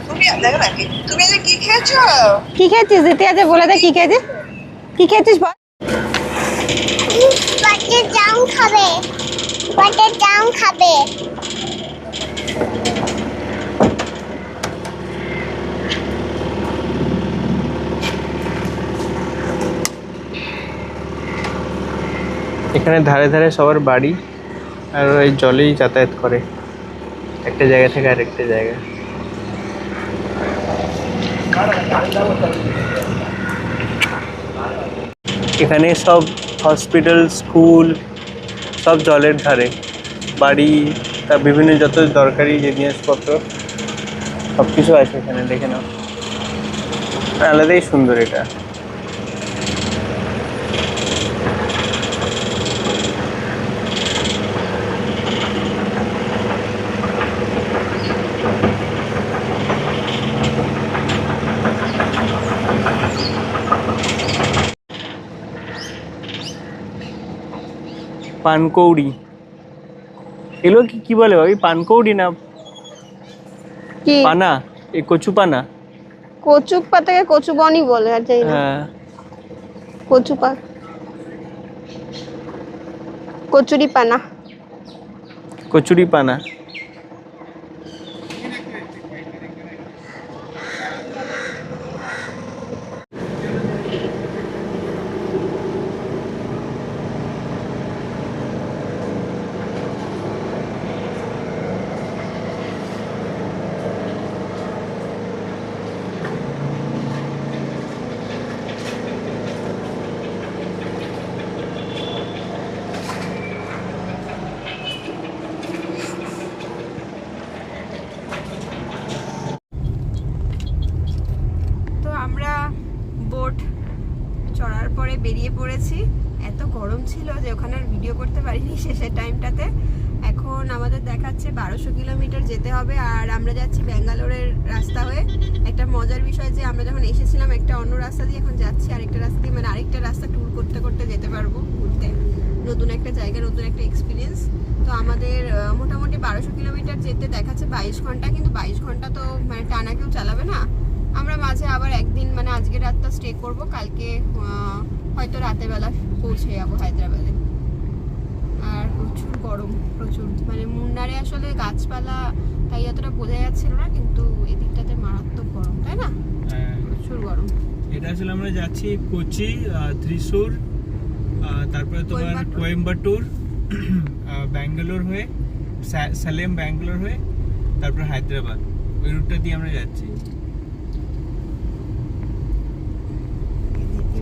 তুমি দেখো নাকি? তুমি যে কি খেয়েছো? কি খেয়েছিস দিতে, আছে বলে দে, কি খেয়েছিস, কি খেয়েছিস বল। বাটার জাম খাবে, বাটার জাম খাবে। এখানে ধারে ধারে সবার বাড়ি, আর ওই জলেই যাতায়াত করে একটা জায়গা থেকে আরেকটা জায়গা। এখানে সব হসপিটাল, স্কুল সব জলের ধারে, বাড়ি, তা বিভিন্ন যত দরকারি জিনিসপত্র সব কিছু আছে এখানে, দেখে নাও, আলাদাই সুন্দর এটা। পানকৌড়ি, এগুলো কি বলে ভাবি? পানকৌড়ি না কি পানা, এই কচু পানা। কচু পাতাকে কচু বনি বলে, আর যাই না, হ্যাঁ, কচু পাত, কচুরি পানা। কচুরি পানা। যাচ্ছি। এত গরম ছিল যে ওখানে আর ভিডিও করতে পারিনি শেষের টাইমটাতে। এখন আমাদের দেখাচ্ছে 1200 কিলোমিটার যেতে হবে, আর আমরা যাচ্ছি ব্যাঙ্গালোরের রাস্তা হয়ে। একটা মজার বিষয় যে আমরা যখন এসেছিলাম একটা অন্য রাস্তা দিয়ে, এখন যাচ্ছি আরেকটা রাস্তা দিয়ে, মানে আরেকটা রাস্তা ট্যুর করতে করতে যেতে পারবো ঘুরতে, নতুন একটা জায়গা, নতুন একটা এক্সপিরিয়েন্স। তো আমাদের মোটামুটি 1200 কিলোমিটার যেতে দেখাচ্ছে 22 ঘন্টা, কিন্তু 22 ঘন্টা তো মানে টানা কেউ চালাবে না। আমরা মাঝে আবার একদিন মানে আজকে রাতটা স্টে করব, কালকে হয়তো রাতের বেলা পৌঁছে যাবো হায়দ্রাবাদে। আর প্রচুর গরম, প্রচুর, মানে মুন্নারে আসলে গাছপালা তাই এতটা বোঝা যাচ্ছিল না, কিন্তু এদিকটাতে মারাত্মক গরম, তাই না? প্রচুর গরম। এটা আসলে আমরা যাচ্ছি কোচি, ত্রিশূর, তারপরে তোমার কোয়েম্বাটুর, ব্যাঙ্গালোর হয়ে, সালেম ব্যাঙ্গালোর হয়ে, তারপর হায়দ্রাবাদ, ওই রুটটা দিয়ে আমরা যাচ্ছি।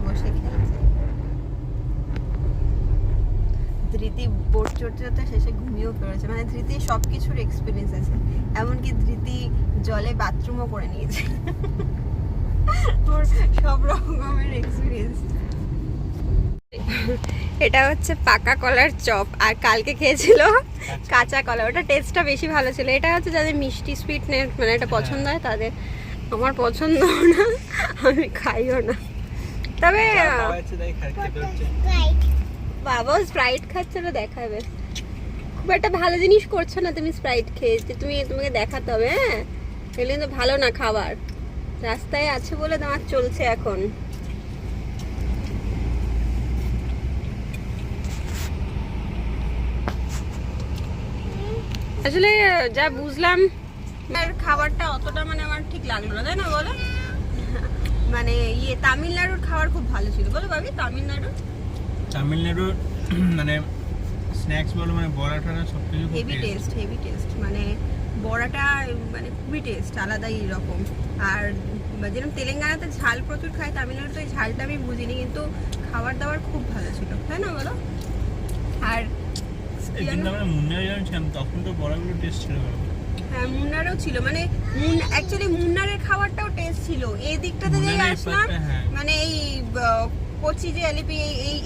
বসে খেলছে ধৃতি, বোট চড়তে চড়তে শেষে ঘুমিয়েও পড়েছে। মানে ধৃতি সব কিছুর এক্সপিরিয়েন্স আছে, এমনকি ধৃতি জলে বাথরুমও করে নিয়েছে। ওর সব রকমের এক্সপিরিয়েন্স। এটা হচ্ছে পাকা কলার চপ, আর কালকে খেয়েছিল কাঁচা কলা, ওটা টেস্টটা বেশি ভালো ছিল। এটা হচ্ছে যাদের মিষ্টি সুইটনেস মানে এটা পছন্দ হয় তাদের, আমার পছন্দ না, আমি খাইও না। তবে বাবাও স্প্রাইট খাচ্ছে, না দেখাবে। খুব একটা ভালো জিনিস করছো না তুমি স্প্রাইট খেয়ে, তোমাকে দেখাতে হবে। হ্যাঁ, এগুলো কিন্তু ভালো না খাবার। রাস্তায় আছে বলে তোমার চলছে এখন। আসলে যা বুঝলাম খাবারটা অতটা মানে আমার ঠিক লাগলো না, তাই না বলো? মানে তামিলনাড়ুর খাবার খুব ভালো ছিল, বলো ভাবি? তামিলনাড়ুর মানে স্ন্যাক্স বলো, মানে বড়া টড়া সব কিছু হেভি টেস্ট, মানে বড়াটা মানে খুবই টেস্ট, আলাদাই রকম। আর যেরকম তেলেঙ্গানাতে ঝাল প্রচুর খায়, তামিলনাড়ুতে ওই ঝালটা আমি বুঝিনি, কিন্তু খাবার দাবার খুব ভালো ছিল, তাই না বলো? আর আমরা মুন্নারে যাচ্ছিলাম তখন তো বড়াগুলো টেস্ট ছিল। হ্যাঁ, মুন্নারেও ছিল, মানে অ্যাকচুয়ালি মুন্নারের খাবারটাও টেস্ট ছিল। এই দিকটাতে যে আসলাম মানে এই কোচি যে এলিপি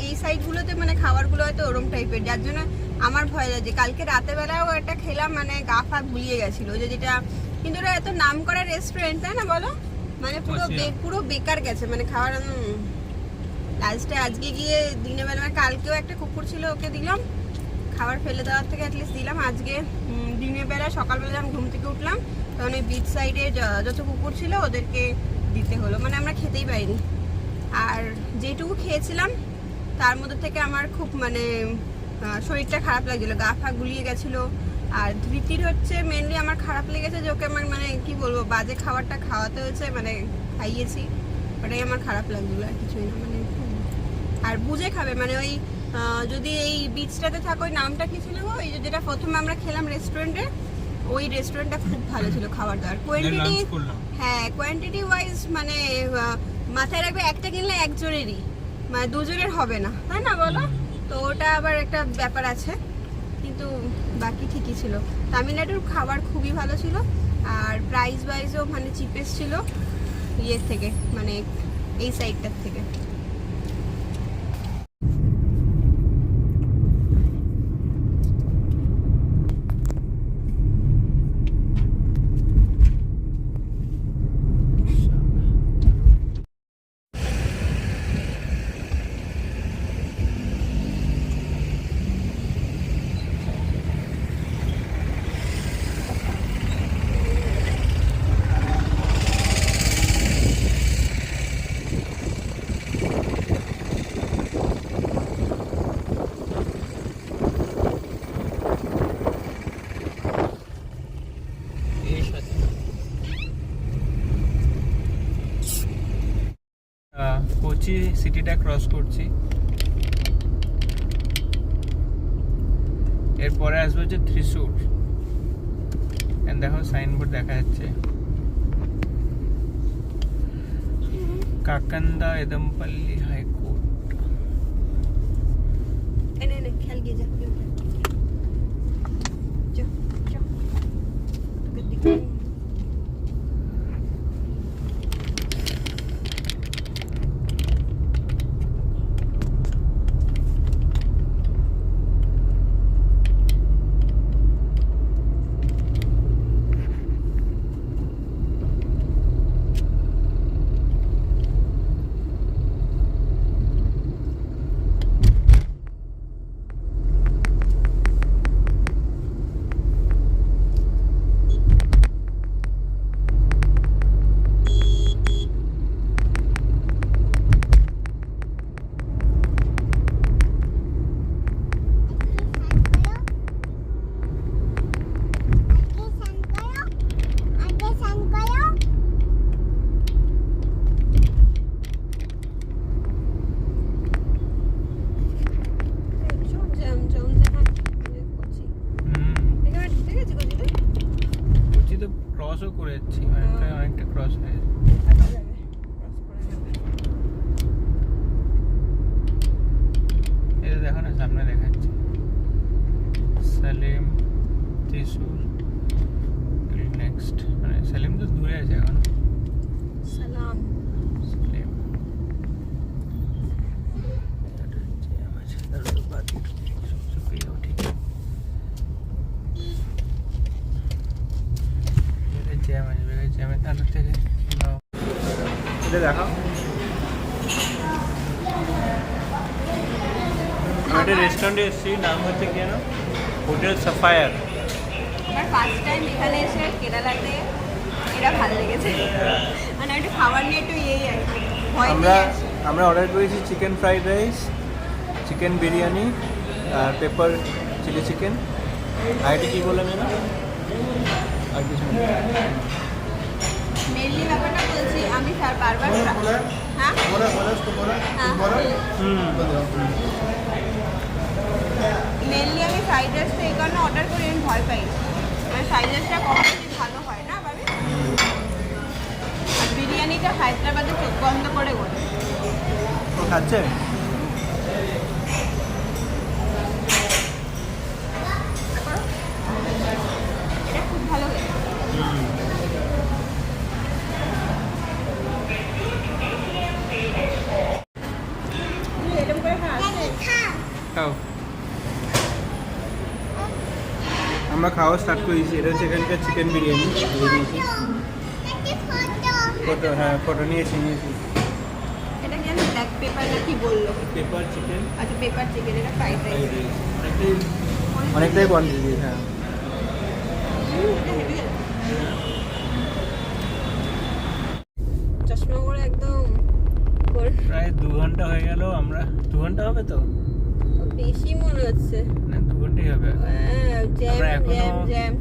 এই সাইডগুলোতে মানে খাবারগুলো হয়তো ওরম টাইপের, যার জন্য আমার ভয় লাগে। কালকে রাতের বেলাও একটা খেলাম, মানে গা ফা গুলিয়ে গেছিল, যেটা কিন্তু ওরা এত নাম করা রেস্টুরেন্ট, তাই না বলো? মানে পুরো বেকার গেছে মানে খাবার। লাস্টে আজকে গিয়ে দিনের বেলা, কালকেও একটা কুকুর ছিল, ওকে দিলাম খাবার, ফেলে দেওয়ার থেকে অ্যাটলিস্ট দিলাম। আজকে দিনের বেলা সকালবেলা যখন ঘুম থেকে উঠলাম তখন ওই বিচ সাইডে যত কুকুর ছিল ওদেরকে দিতে হলো, মানে আমরা খেতেই পারিনি। আর যেটুকু খেয়েছিলাম তার মধ্যে থেকে আমার খুব মানে শরীরটা খারাপ লাগছিলো, গা ফা গুলিয়ে গেছিলো। আর ধৃতির হচ্ছে মেনলি আমার খারাপ লেগেছে যে ওকে আমার মানে কি বলবো বাজে খাবারটা খাওয়াতে হয়েছে, মানে খাইয়েছি, ওটাই আমার খারাপ লাগছিলো, আর কিছুই না। মানে আর বুঝে খাবে, মানে ওই যদি এই বিচটাতে থাকো, ওই নামটা কি ছিল ওই যেটা প্রথমে আমরা খেলাম রেস্টুরেন্টে, ওই রেস্টুরেন্টটা খুব ভালো ছিল খাবার দাবার। কোয়ান্টিটি, হ্যাঁ কোয়ান্টিটি ওয়াইজ মানে মাথায় রাখবে একটা কিনলে একজনেরই, মানে দুজনের হবে না, তাই না বলো? তো ওটা আবার একটা ব্যাপার আছে, কিন্তু বাকি ঠিকই ছিল। তামিলনাড়ুর খাবার খুবই ভালো ছিল, আর প্রাইস ওয়াইজও মানে চিপেস্ট ছিল ইয়ের থেকে, মানে এই সাইডটার থেকে। কোচি সিটিটা ক্রস করছি, এরপরে আসবে হচ্ছে ত্রিশূর। দেখো সাইনবোর্ড দেখা যাচ্ছে, কাকান্দা এদমপল্লী হাইকোর্ট। খেয়াল গিয়ে যা ক্রসও করে যাচ্ছি, অনেকটা ক্রস হয়ে যাচ্ছে। এটা দেখো না, সামনে দেখাচ্ছি সালেম, ত্রিশূর, নেক্সট মানে সালেম তো দূরে আছে এখন। সালাম। সালেম এটা হচ্ছে আমার সাথে বাদ সব পেয়ে ঠিক এটা জ্যাম আসবে, জ্যামের তার থেকে এটা দেখাও। আমি একটা রেস্টুরেন্টে এসেছি, নাম হচ্ছে কি জানো, হোটেল সাফায়ার। আমার ফার্স্ট টাইম এখানে এসে কেরালাতে এটা ভালো লেগেছে, মানে একটু খাবার নিয়ে একটু ইয়েই আর কি, ভয় নিয়ে আসি। আমরা অর্ডার করেছি chicken fried rice, chicken biryani আর পেপার চিলি চিকেন। আর এটা কী বললাম যেন, আর কিছু নেই। মেনলি ব্যাপারটা বলছি আমি স্যার বারবার হ্যাঁ মেনলি আমি ফ্রাইড রাইসটা এই কারণে অর্ডার করি, আমি ভয় পাই, মানে ফ্রাইড রাইসটা কখনোই ভালো হয় না ভাবে। আর বিরিয়ানিটা হায়দ্রাবাদে চোখ বন্ধ করে বলে। ও খাচ্ছে? এটা খুব ভালো হয়েছে। এরকম করে খাও। আমরা খাওয়া স্টার্ট করেছি। এটা হচ্ছে এখানকার চিকেন বিরিয়ানি দিয়ে দিয়েছি। ফটো, হ্যাঁ ফটো নিয়েছি। এটা কি আমি ব্ল্যাক পেপার না কি বললো? পেপার চিকেন, আচ্ছা পেপার চিকেন, এটা ফ্রাইড রাইস। অনেকটাই কোয়ান্টিটি। হ্যাঁ চশমা পরে একদম প্রায় 2 ঘন্টা হয়ে গেল। আমরা 2 ঘন্টা হবে তো, বেশি মনে হচ্ছে। না 2 ঘন্টাই হবে। জ্যাম আমরা এখনো- জ্যাম জ্যাম।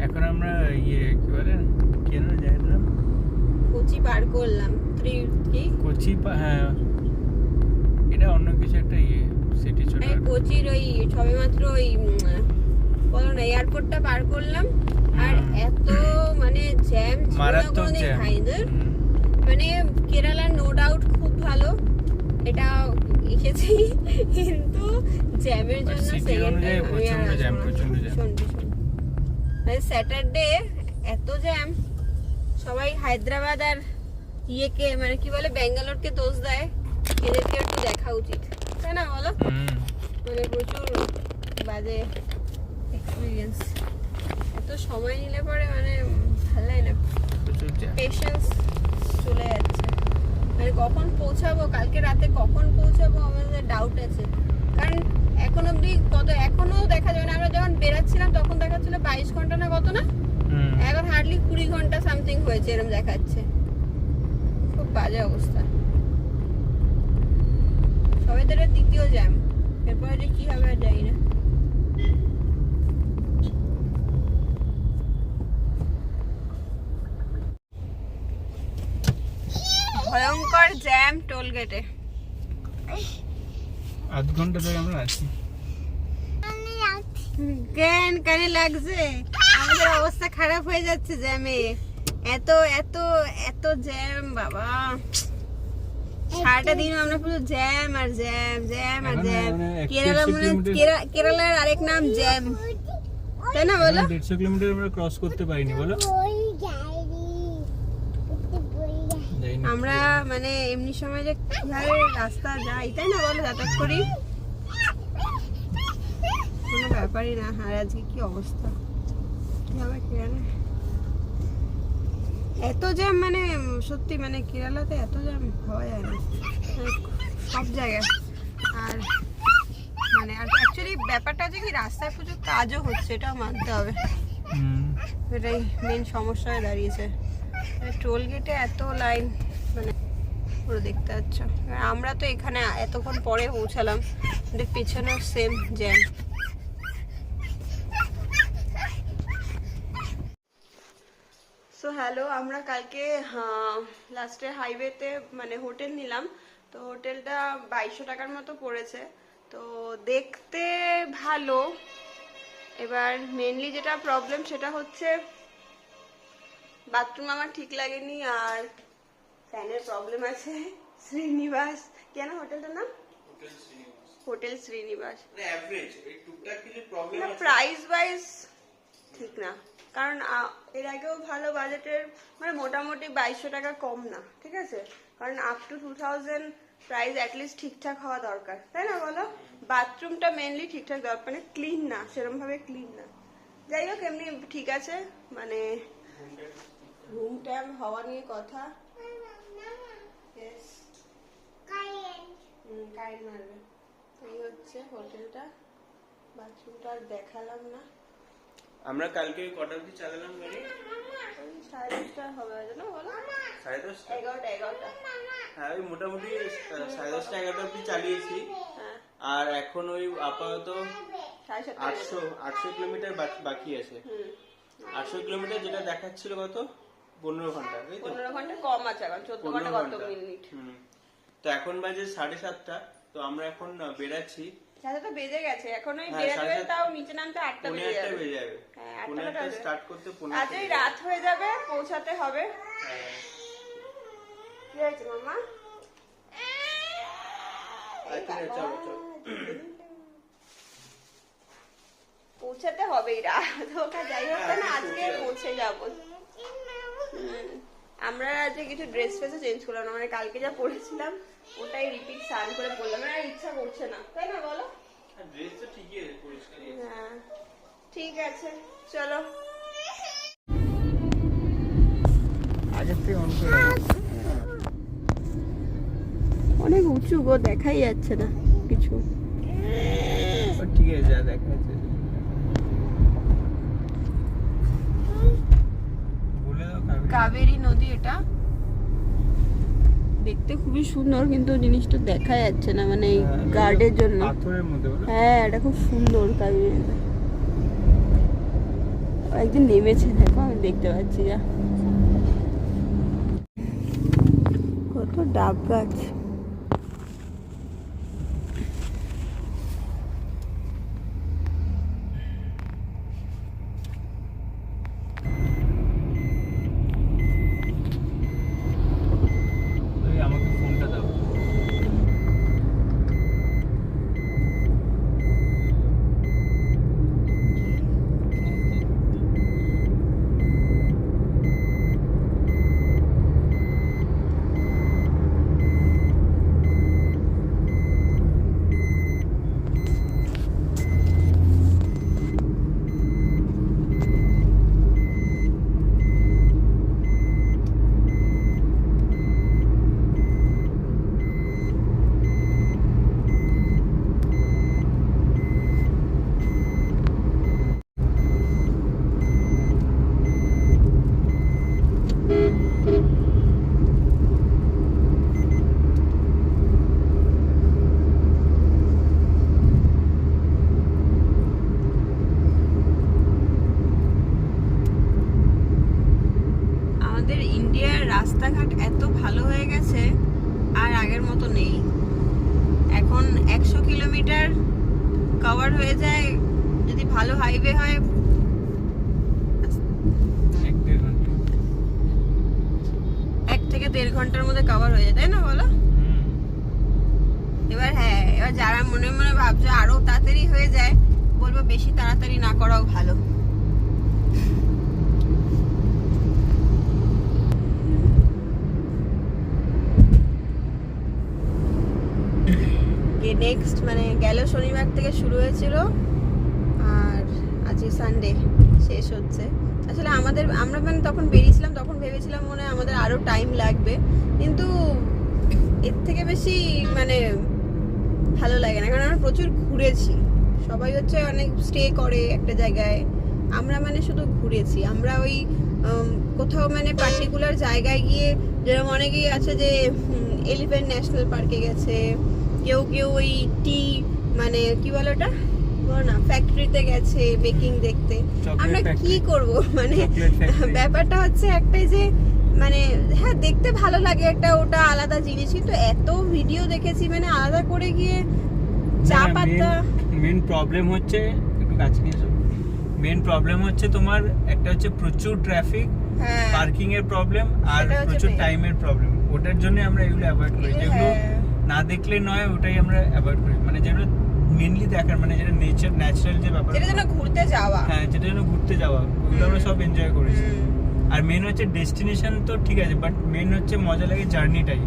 এখন আমরা ইয়ে কি বলে কেন যাই না, কোচি পার করলাম। কি কোচি হ্যাঁ এটা অন্য কিছু একটা ইয়ে সিটি ছোট। এই কোচির ওই সবেমাত্র ওই বলো না এয়ারপোর্টটা পার করলাম, আর এত মানে জ্যাম ছিল না মারাত্মক কোনোদিন জ্যাম। খাইদের। মানে কেরালা নো ডাউট খুব ভালো, এটা এসেছি, কিন্তু জ্যামের জন্য সিটি সেকেন্ড অনুযায়ী টাইম আমি আর প্রচন্ড জ্যাম, আসবো না। প্রচন্ড জ্যাম। ভীষণ ভীষণ। মানে স্যাটারডে এত জ্যাম, সবাই হায়দ্রাবাদ আর ইয়েকে মানে কি বলে ব্যাঙ্গালোরকে দোষ দেয়, এদেরকে একটু দেখা উচিত, তাই না বলো? মানে প্রচুর বাজে এক্সপিরিয়েন্স। এত সময় নিলে পরে মানে ভালো লাগে না, প্রচুর জ্যাম। পেশেন্স চলে যাচ্ছে। মানে কখন পৌঁছাবো, কালকে রাতে কখন পৌঁছাবো আমাদের ডাউট আছে, কারণ এখন অবধি এখনো দেখা যাবে না। আমরা যখন বেরাচ্ছিলাম তখন দেখাচ্ছিল 22 ঘন্টা না কত না, এখন হার্ডলি 20 ঘন্টা সামথিং হয়েছে এরকম দেখাচ্ছে। খুব বাজে অবস্থা। সবাইদের দ্বিতীয় জ্যাম, এরপরে যে কি হবে আর জানি না। ভয়ঙ্কর জ্যাম টোল গেটে। 8 ঘন্টা ধরে আমরা আছি। জ্ঞান কানে লাগছে, আমাদের অবস্থা খারাপ হয়ে যাচ্ছে জ্যামে। এত এত এত জ্যাম বাবা, সারাটা দিন আমরা পুরো জ্যাম আর জ্যাম, জ্যাম আর এখন জ্যাম। মানে কেরালা মানে কেরালার আরেক নাম জ্যাম, তাই না বলো? 150 কিলোমিটার আমরা ক্রস করতে পারিনি বলো। যাইনি। আমরা মানে এমনি সময় যে কিভাবে রাস্তা যাই, তাই না বলো, যাতায়াত করি কোনো ব্যাপারই না। আর আজকে কি অবস্থা, কি হবে কি জানে। এত জ্যাম মানে সত্যি, মানে কেরালাতে এত জ্যাম হওয়া যায় না, মানে সব জায়গায়। আর মানে আর অ্যাকচুয়ালি ব্যাপারটা হচ্ছে কি, রাস্তায় প্রচুর কাজও হচ্ছে, এটাও মানতে হবে। এটাই মেন সমস্যা হয়ে দাঁড়িয়েছে। টোল গেটে এত লাইন, মানে পুরো দেখতে পাচ্ছ। আমরা তো এখানে এতক্ষণ পরে পৌঁছালাম, কিন্তু পেছনেও সেম জ্যাম। সো হ্যালো, আমরা কালকে লাস্টে হাইওয়েতে মানে হোটেল নিলাম, তো হোটেলটা 2200 টাকার মতো পড়েছে। তো দেখতে ভালো, এবার মেনলি যেটা প্রবলেম সেটা হচ্ছে বাথরুম আমার ঠিক লাগেনি, আর ফ্যানের প্রবলেম আছে। শ্রীনিবাস কেন হোটেলটার নাম? হোটেল শ্রীনিবাস। না, প্রাইস ওয়াইজ ঠিক না, কারণ এর আগেও ভালো বাজেটের মানে মোটামুটি 2200 টাকা কম না, ঠিক আছে? কারণ আপ টু 2000 প্রাইস অ্যাটলিস্ট ঠিকঠাক হওয়া দরকার, তাই না বলো? বাথরুমটা মেনলি ঠিকঠাক দরকার, মানে ক্লিন না, সেরকম ভাবে ক্লিন না। যাই হোক, এমনি ঠিক আছে, মানে রুম ট্যাম হওয়া নিয়ে কথা। Yes. কারেন্ট মারবে। এই হচ্ছে হোটেলটা, বাথরুমটা আর দেখালাম না। আমরা কালকে কটা অবধি চালালাম গাড়ি? ওই 10:30 হবে হয়তো না, বলো? 10:30? 11টা। হ্যাঁ, ওই মোটামুটি 10:30 11টা অবধি চালিয়েছি। হ্যাঁ, আর এখন ওই আপাতত 7:30। 800 কিলোমিটার বাকি আছে। 800 কিলোমিটার যেটা দেখাচ্ছিল কত 15 ঘন্টা, তাই তো? 15 ঘন্টা কম আছে, এখন 14 ঘন্টা 15 কত ঘন্টা। মিনিট। তো এখন বাজে 7:30, তো আমরা এখন বেরাচ্ছি। সাথে তো বেজে গেছে, এখন ওই হ্যাঁ, বেরোবে 7:30 তাও নিচে নামতে 8টা পৌনে বেজে 8টা যাবে। বেজে যাবে। হ্যাঁ, পৌনে 8টা 8টা স্টার্ট করতে পৌনে আজই রাত হয়ে যাবে, পৌঁছাতে হবে। হ্যাঁ। কি হয়েছে মামা? আচ্ছা, চলো চলো। পৌঁছাতে হবেই, রাত হোক আর যাই হোক না, আজকে পৌঁছে যাবো। আমরা আজকে কিছু ড্রেস ফ্রেসও চেঞ্জ করলাম না, মানে কালকে যা পরেছিলাম ওটাই রিপিট স্নান করে পরলাম, আর ইচ্ছা করছে না, তাই না বলো? ড্রেস তো ঠিকই আছে, পরিষ্কারই আছে। হ্যাঁ, ঠিক আছে, চলো। আগের থেকে অন করে অনেক উঁচু গো, দেখাই যাচ্ছে না কিছু। ঠিক আছে, যা দেখা যাচ্ছে বলে দাও। কাবেরী নদী এটা, দেখতে খুবই সুন্দর, কিন্তু জিনিসটা দেখা যাচ্ছে না, মানে গার্ডের জন্য। পাথরের মধ্যে বলো। হ্যাঁ, এটা খুব সুন্দর কাবেরী নদী। একদিন নেমেছে, দেখো আমি দেখতে পাচ্ছি যা, কত ডাব গাছ। আমাকে ফোনটা দাও। আমাদের ইন্ডিয়ার রাস্তাঘাট এত ভালো হয়ে গেছে, আর আগের মতো নেই। এখন 100 কিলোমিটার কভার হয়ে যায় যদি ভালো হাইওয়ে হয়, 1 থেকে 1.5 ঘন্টার মধ্যে কভার হয়ে যায়, তাই না বলো? এবার হ্যাঁ, এবার যারা মনে মনে ভাবছে আরো তাড়াতাড়ি হয়ে যায়, বলবো বেশি তাড়াতাড়ি না করাও ভালো। নেক্সট মানে গেল শনিবার থেকে শুরু হয়েছিল, আর আজকে সানডে শেষ হচ্ছে। আসলে আমরা মানে তখন বেরিয়েছিলাম, তখন ভেবেছিলাম মনে হয় আমাদের আরো টাইম লাগবে, কিন্তু এর থেকে বেশি মানে ভালো লাগে না, কারণ আমরা প্রচুর ঘুরেছি। সবাই হচ্ছে অনেক স্টে করে একটা জায়গায়, আমরা মানে শুধু ঘুরেছি। আমরা ওই কোথাও মানে পার্টিকুলার জায়গায় গিয়ে, যেরকম অনেকেই আছে যে এলিফ্যান্ট ন্যাশনাল পার্কে গেছে, কেউ কেউ ওই টি মানে কি বলে ওটা না ফ্যাক্টরিতে গেছে বেকিং দেখতে। আমরা কি করব, মানে ব্যাপারটা হচ্ছে একটাই যে মানে হ্যাঁ দেখতে ভালো লাগে, একটা ওটা আলাদা জিনিস, কিন্তু এত ভিডিও দেখেছি মানে আলাদা করে গিয়ে চা পাতা। মেন প্রবলেম হচ্ছে, একটু কাছে নিয়ে এসো। মেন প্রবলেম হচ্ছে তোমার একটা হচ্ছে প্রচুর ট্রাফিক, হ্যাঁ। পার্কিং এর প্রবলেম আর সেটা হচ্ছে প্রচুর main। টাইমের প্রবলেম, ওটার জন্য আমরা এগুলো অ্যাভয়েড করি, যেগুলো হ্যাঁ। না দেখলে নয় ওটাই আমরা অ্যাভয়েড করি, মানে যেগুলো মেনলি দেখার, মানে যেটা ন্যাচারাল যে ব্যাপার, যেটা জন্য ঘুরতে যাওয়া। হ্যাঁ যেটা জন্য ঘুরতে যাওয়া, ওগুলো আমরা সব এনজয় করেছি। আর মেন হচ্ছে ডেস্টিনেশন তো ঠিক আছে, বাট মেন হচ্ছে মজা লাগে জার্নিটাই,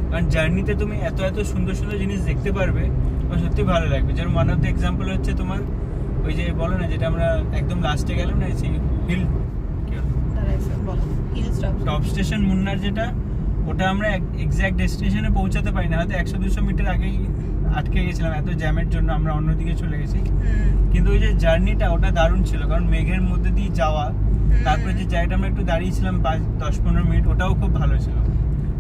কারণ জার্নিতে তুমি এত এত সুন্দর সুন্দর জিনিস দেখতে পারবে, তোমার সত্যি ভালো লাগবে। যেমন ওয়ান অফ দ্য এক্সাম্পল হচ্ছে তোমার ওই যে বলো না, যেটা আমরা একদম লাস্টে গেলাম না, সেই হিল টপ স্টেশন মুন্নার, যেটা ওটা আমরা এক্স্যাক্ট ডেস্টিনেশনে পৌঁছাতে পারি না, হয়তো 100-200 মিটার আগেই আটকে গেছিলাম এত জ্যামের জন্য, আমরা অন্যদিকে চলে গেছি। কিন্তু ওই যে জার্নিটা ওটা দারুণ ছিল, কারণ মেঘের মধ্যে দিয়ে যাওয়া, তারপরে যে জায়গাটা আমরা একটু দাঁড়িয়েছিলাম 5-10-15 মিনিট, ওটাও খুব ভালো ছিল।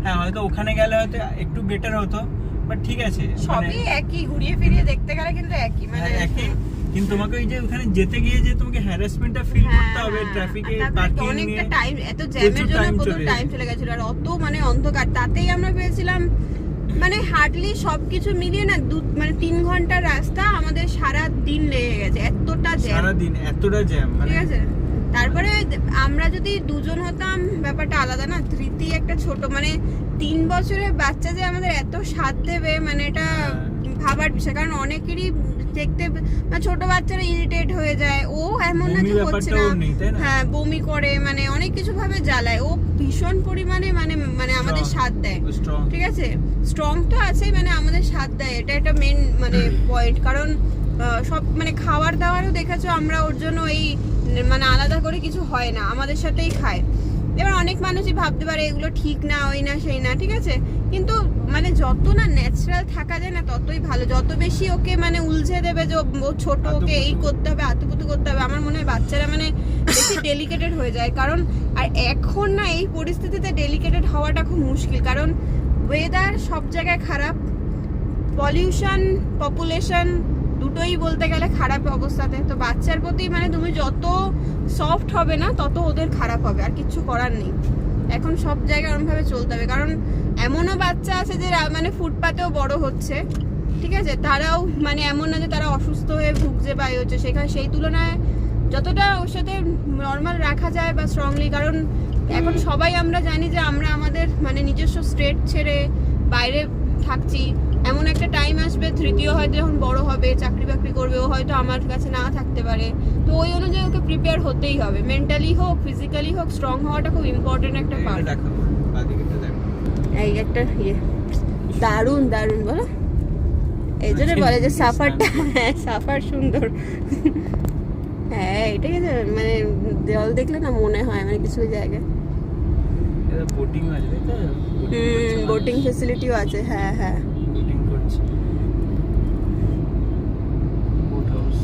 হ্যাঁ হয়তো ওখানে গেলে হয়তো একটু বেটার হতো, বাট ঠিক আছে, সবই একই, ঘুরিয়ে ফিরিয়ে দেখতে গেলে কিন্তু একই, মানে একই। কিন্তু তোমাকে ওই যে ওখানে যেতে গিয়ে যে তোমাকে হ্যারাসমেন্টটা ফিল করতে হবে ট্রাফিকে, পার্কিং নিয়ে, অনেকটা টাইম, এত জ্যামের জন্য প্রচুর টাইম চলে গেছিল, আর অত মানে অন্ধকার, তাতেই আমরা পেয়েছিলাম মানে হার্ডলি সবকিছু মিলিয়ে না মানে 3 ঘন্টার রাস্তা আমাদের সারা দিন লেগে গেছে, এতটা জ্যাম, সারা দিন এতটা জ্যাম, মানে ঠিক আছে। তারপরে আমরা যদি দুজন হতাম ব্যাপারটা আলাদা না, ধৃতি একটা ছোট মানে 3 বছরের বাচ্চা যে আমাদের এত স্বাদ দেবে, মানে এটা ভাবার বিষয়। কারণ অনেকেরই দেখতে মানে ছোট বাচ্চারা ইরিটেট হয়ে যায়, ও এমন না যে হচ্ছে না, হ্যাঁ বমি করে, মানে অনেক কিছু ভাবে জ্বালায়, ও ভীষণ পরিমাণে মানে আমাদের স্বাদ দেয়, ঠিক আছে। স্ট্রং তো আছে, মানে আমাদের স্বাদ দেয়, এটা একটা মেন মানে পয়েন্ট। কারণ সব মানে খাবার দাবারও দেখেছো আমরা ওর জন্য এই মানে আলাদা করে কিছু হয় না, আমাদের সাথেই খায়। এবার অনেক মানুষই ভাবতে পারে এগুলো ঠিক না, ওই না সেই না, ঠিক আছে, কিন্তু মানে যত না ন্যাচারাল থাকা যায় না ততই ভালো। যত বেশি ওকে মানে উলঝে দেবে যে ও ছোট, ওকে এই করতে হবে, আতুপুতু করতে হবে, আমার মনে হয় বাচ্চারা মানে বেশি ডেলিকেটেড হয়ে যায়। কারণ আর এখন না এই পরিস্থিতিতে ডেলিকেটেড হওয়াটা খুব মুশকিল, কারণ ওয়েদার সব জায়গায় খারাপ, পলিউশন, পপুলেশন দুটোই বলতে গেলে খারাপ অবস্থাতে। তো বাচ্চার প্রতি মানে তুমি যত সফট হবে না তত ওদের খারাপ হবে, আর কিচ্ছু করার নেই। এখন সব জায়গায় ওরমভাবে চলতে হবে, কারণ এমনও বাচ্চা আছে যে মানে ফুটপাতেও বড় হচ্ছে, ঠিক আছে, তারাও মানে এমন না যে তারা অসুস্থ হয়ে ভুগছে বা হচ্ছে, সেখানে সেই তুলনায় যতটা ওর সাথে নর্মাল রাখা যায় বা স্ট্রংলি, কারণ এখন সবাই আমরা জানি যে আমরা আমাদের মানে নিজস্ব স্টেট ছেড়ে বাইরে থাকছি, এমন একটা টাইম আসবে, তৃতীয় হয়তো যখন বড় হবে চাকরি বাকরি করবে, ও হয়তো আমার কাছে না থাকতে পারে, তো ওই অনুযায়ী ওকে প্রিপেয়ার হতেই হবে, মেন্টালি হোক ফিজিক্যালি হোক, স্ট্রং হওয়াটা খুব ইম্পর্টেন্ট একটা পার্ট। এই একটা দারুণ দারুণ বলো, এই জন্য বলে যে সাফারটা, হ্যাঁ সাফার সুন্দর, হ্যাঁ এটাই মানে জল দেখলে না মনে হয় মানে কিছু জায়গায় বোটিং আছে, বোটিং ফেসিলিটিও আছে, হ্যাঁ হ্যাঁ বোটিং করছে, বোট হাউস।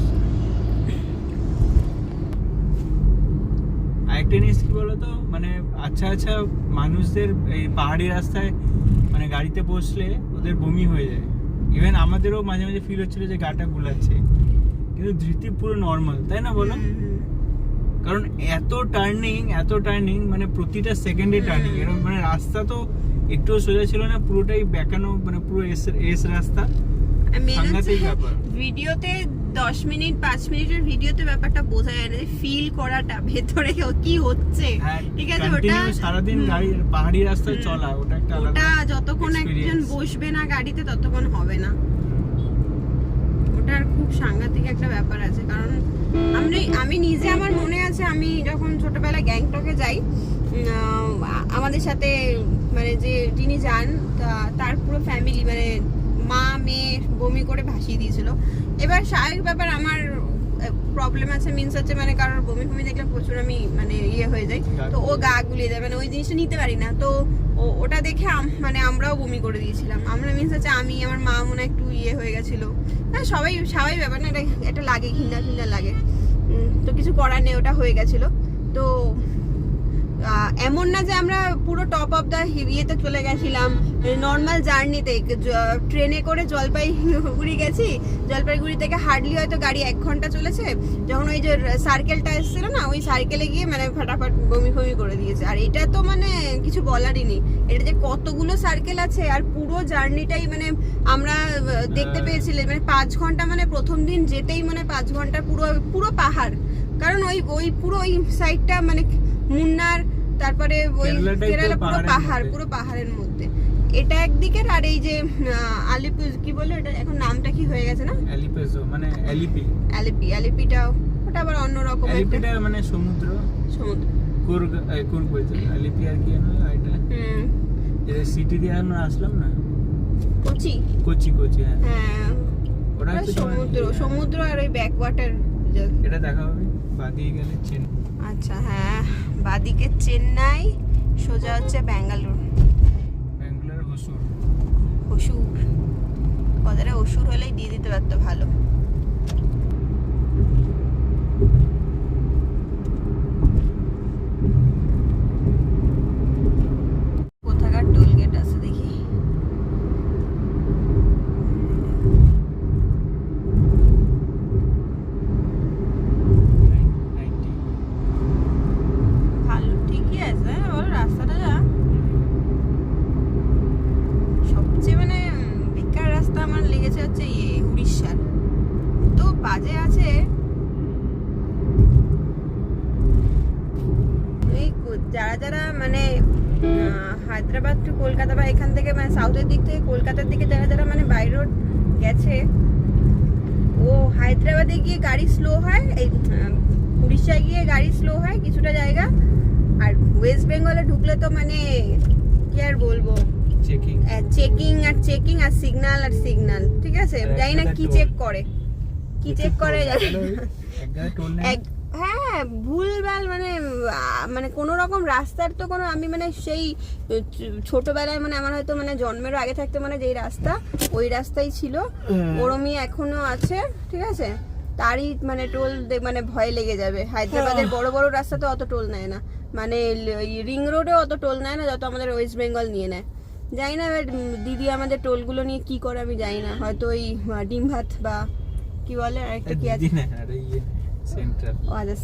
আরেকটা জিনিস কি বলতো, মানে আচ্ছা আচ্ছা মানুষদের এই পাহাড়ি রাস্তায় মানে গাড়িতে বসলে ওদের বমি হয়ে যায়, ইভেন আমাদেরও মাঝে মাঝে ফিল হচ্ছিল যে গাটা গুলাচ্ছে, কিন্তু ধৃতি পুরো নর্মাল, তাই না বলো? কারণ এত টার্নিং মানে প্রতিটা সেকেন্ডে টার্নিং, এরকম মানে রাস্তা তো একটুও সোজা ছিল না, পুরোটাই বেঁকানো, মানে পুরো এস রাস্তা, সাংঘাতিক ব্যাপার। ভিডিওতে 10 মিনিট 5 মিনিটের ভিডিওতে ব্যাপারটা বোঝা যায় না, ফিল করাটা ভেতরে কি হচ্ছে, ঠিক আছে, ওটা সারাদিন গাড়ি পাহাড়ি রাস্তায় চলা, ওটা একটা আলাদা, ওটা যতক্ষণ একজন বসবে না গাড়িতে ততক্ষণ হবে না, ওটার খুব সাংঘাতিক একটা ব্যাপার আছে। কারণ আমি নিজে আমার মনে আছে, আমি যখন ছোটবেলায় গ্যাংটকে যাই, আমাদের সাথে মানে যিনি যান তার পুরো ফ্যামিলি মানে মা মেয়ে বমি করে ভাসিয়ে দিয়েছিল। এবার স্বাভাবিক ব্যাপার, আমার প্রবলেম আছে, মিন্স হচ্ছে মানে কারোর বমি ফমি দেখলে প্রচুর আমি মানে ইয়ে হয়ে যাই, তো ও গা গুলিয়ে দেয়, মানে ওই জিনিসটা নিতে পারি না, তো ওটা দেখে মানে আমরাও বমি করে দিয়েছিলাম। আমরা মিন্স হচ্ছে আমি, আমার মা মনে একটু ইয়ে হয়ে গেছিলো, হ্যাঁ সবাই স্বাভাবিক ব্যাপার না, এটা লাগে, ঘৃণা লাগে, তো কিছু করার নেই, ওটা হয়ে গেছিলো। তো এমন না যে আমরা পুরো টপ অফ দ্য ইয়েতে চলে গেছিলাম, নর্মাল জার্নিতে ট্রেনে করে জলপাইগুড়ি গেছি, জলপাইগুড়ি থেকে হার্ডলি হয়তো গাড়ি 1 ঘন্টা চলেছে, যখন ওই যে সার্কেলটা এসেছিল না, ওই সার্কেলে গিয়ে মানে ফাটাফাট বমি ফমি করে দিয়েছে। আর এটা তো মানে কিছু বলারই নেই, এটা যে কতগুলো সার্কেল আছে, আর পুরো জার্নিটাই মানে আমরা দেখতে পেয়েছিলাম, মানে 5 ঘন্টা, মানে প্রথম দিন যেতেই মানে 5 ঘন্টা পুরো পাহাড়, কারণ ওই পুরো ওই সাইডটা মানে মুন্নার তারপরে ওই কেরালাটাই তো কেরালা পুরো পাহাড়ের পাহাড়, মধ্যে। পুরো পাহাড়ের মধ্যে। এটা একদিকের, আর এই যে আলিপুর কি বলে এটা, এখন নামটা কি হয়ে গেছে না, অ্যালিপেজো মানে অ্যালিপি। আলিপিটাও ওটা আবার অন্য রকম একটা অ্যালিপিটা মানে সমুদ্র। সমুদ্র। কুর্গ বলছে অ্যালিপি আর কি না এটা। এটা সিটি দিয়ে আমরা আসলাম না, কোচি। কোচি হ্যাঁ। হ্যাঁ ওটা ওটা হচ্ছে তোমার সমুদ্র, ইয়ে। সমুদ্র আর ওই ব্যাকওয়াটার। এটা দেখা হবে বাদিয়ে গেলে আচ্ছা হ্যাঁ, বাদিকে চেন্নাই, সোজা হচ্ছে ব্যাঙ্গালোর। ব্যাঙ্গালোর হোসুর। অসুর, কথাটা অসুর হলেই দিয়ে দিতে পারতো ভালো। কোথাকার টোল গেট আছে দেখি। ভালো ঠিকই আছে, ওর রাস্তাটা যা সবচেয়ে মানে বেকার রাস্তা আমার লেগেছে হচ্ছে উড়িষ্যার, তো বাজে আছে। এই যারা মানে হায়দ্রাবাদ টু কলকাতা বা এখান থেকে মানে সাউথের দিক থেকে কলকাতার দিকে যারা মানে বাই রোড গেছে, ও হায়দ্রাবাদে গিয়ে গাড়ি স্লো হয়, এই উড়িষ্যায় গিয়ে গাড়ি স্লো হয় কিছুটা জায়গা, আর ওয়েস্ট বেঙ্গলে ঢুকলে তো মানে কি আর বলবো, চেকিং আর সিগন্যাল, ঠিক আছে, জানি না কি চেক করে, হ্যাঁ ভুলভাল মানে কোনো রকম রাস্তার তো কোনো, আমি মানে সেই ছোটবেলায় মানে আমার হয়তো মানে জন্মেরও আগে থাকতে মানে যেই রাস্তা ওই রাস্তাই ছিল, ওরমই এখনো আছে, ঠিক আছে, তারই মানে টোল মানে ভয় লেগে যাবে। হায়দ্রাবাদের বড় বড় রাস্তা তো অত টোল নেয় না, মানে রিং রোডে অত টোল নেয় না যত আমাদের ওয়েস্ট বেঙ্গল নিয়ে নেয়। জানি না এবার দিদি আমাদের টোলগুলো নিয়ে কি করে আমি জানি না, হয়তো ওই ডিম ভাত বা কি বলে আর একটা কি আছে, ও আচ্ছা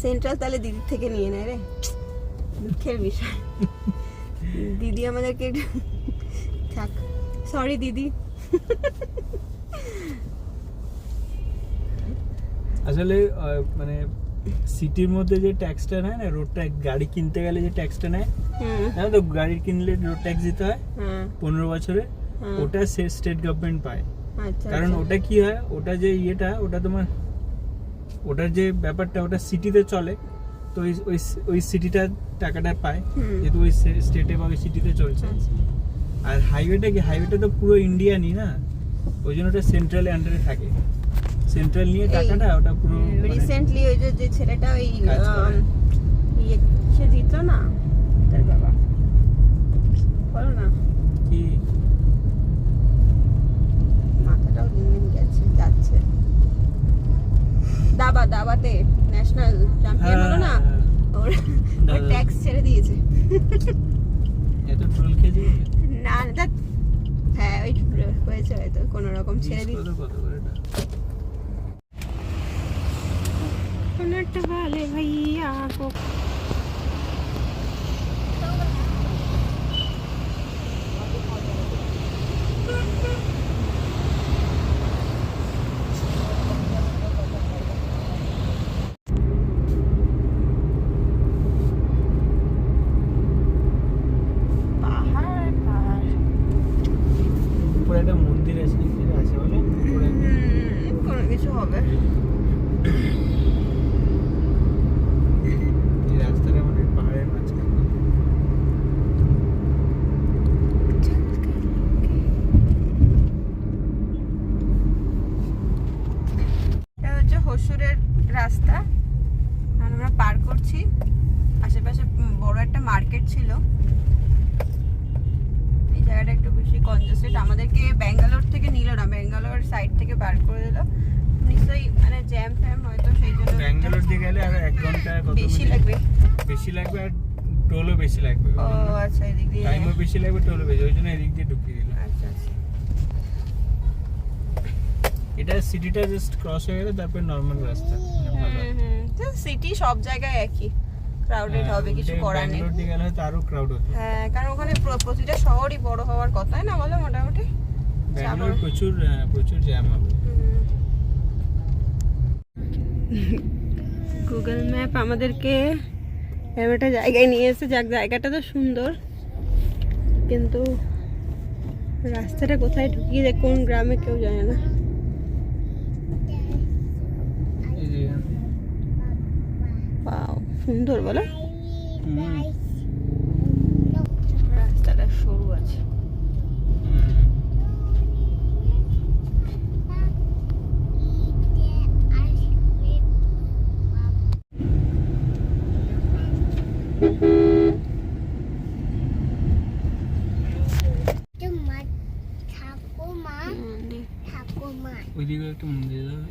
সেন্ট্রাল তাহলে দিদির থেকে নিয়ে নেয় রে, দুঃখের বিষয়। দিদি আমাদেরকে থাক, সরি দিদি। আসলে মানে সিটির মধ্যে যে ট্যাক্সটা নেয় না, রোড ট্যাক্স, গাড়ি কিনতে গেলে যে ট্যাক্সটা নেয়, জানো তো, গাড়ি কিনলে রোড ট্যাক্স দিতে হয় 15 বছরে, ওটা স্টেট গভর্নমেন্ট পায়। কারণ ওটা কি হয়, ওটা যে ইয়েটা, ওটা তোমার ওটার যে ব্যাপারটা ওটা সিটিতে চলে, তো ওই সিটিটা টাকাটা পায়, যেহেতু ওই স্টেটে বা ওই সিটিতে চলছে। আর হাইওয়েটা কি, হাইওয়েটা তো পুরো ইন্ডিয়ানই না, ওই জন্য ওটা সেন্ট্রাল আন্ডারে থাকে, সেন্ট্রাল নিয়ে টাকাটা ওটা পুরো। রিসেন্টলি ওই যে ছেলেটা ওই ইয়ে সে জিতলো না, তার বাবা বলো না কি, মাথাটাও দিন দিন যাচ্ছে, দাবাতে ন্যাশনাল চ্যাম্পিয়ন হলো না, ওর ট্যাক্স ছেড়ে দিয়েছে। এত ট্রোল খেয়েছে না হ্যাঁ ওই হয়েছে হয়তো কোনো রকম ছেড়ে দিয়েছে। কত করে এটা? नट वाले भैया को উপরে একটা মন্দির আছে, আছে বলে কোনো কিছু হবে। এই রাস্তাটা মানে পাহাড়ের মাঝখানে। এটা হচ্ছে হসুরের রাস্তা, আর আমরা পার করছি, আশেপাশে বড় একটা মার্কেট ছিল, এই জায়গাটা একটু বেশি কনজেস্টেড, আমাদেরকে ব্যাঙ্গালোর থেকে নিল না, ব্যাঙ্গালোর সাইড থেকে বার করে দিল, নিশ্চয়ই মানে জ্যাম ফ্যাম হয়তো সেই জন্য। ব্যাঙ্গালোর দিয়ে গেলে আর 1 ঘন্টা কত বেশি লাগবে, আর টোলও বেশি লাগবে। ও আচ্ছা এদিক দিয়ে টাইমও বেশি লাগবে, টোলও বেশি, ওই জন্য এদিক দিয়ে ঢুকিয়ে দিল। আচ্ছা আচ্ছা। এটা সিটিটা জাস্ট ক্রস হয়ে গেলে তারপর নরমাল রাস্তা, ভালো। সিটি সব জায়গায় একই, ক্রাউডেড হবে, কিছু করার নেই। ব্যাঙ্গালোর দিয়ে গেলে হয়তো আরো ক্রাউড হতো। হ্যাঁ কারণ ওখানে প্রতিটা শহরই বড় হওয়ার কথাই না, বলো মোটামুটি ব্যাঙ্গালোর প্রচুর জ্যাম হবে। গুগল ম্যাপ আমাদেরকে এরকম একটা জায়গায় নিয়ে এসে, যাক জায়গাটা তো সুন্দর, কিন্তু রাস্তাটা কোথায় ঢুকিয়ে দেয় কোন গ্রামে কেউ জানে না। ওয়াও, সুন্দর বলো। রাস্তাটা সরু আছে। ওইদিকে একটা মন্দির যাবে।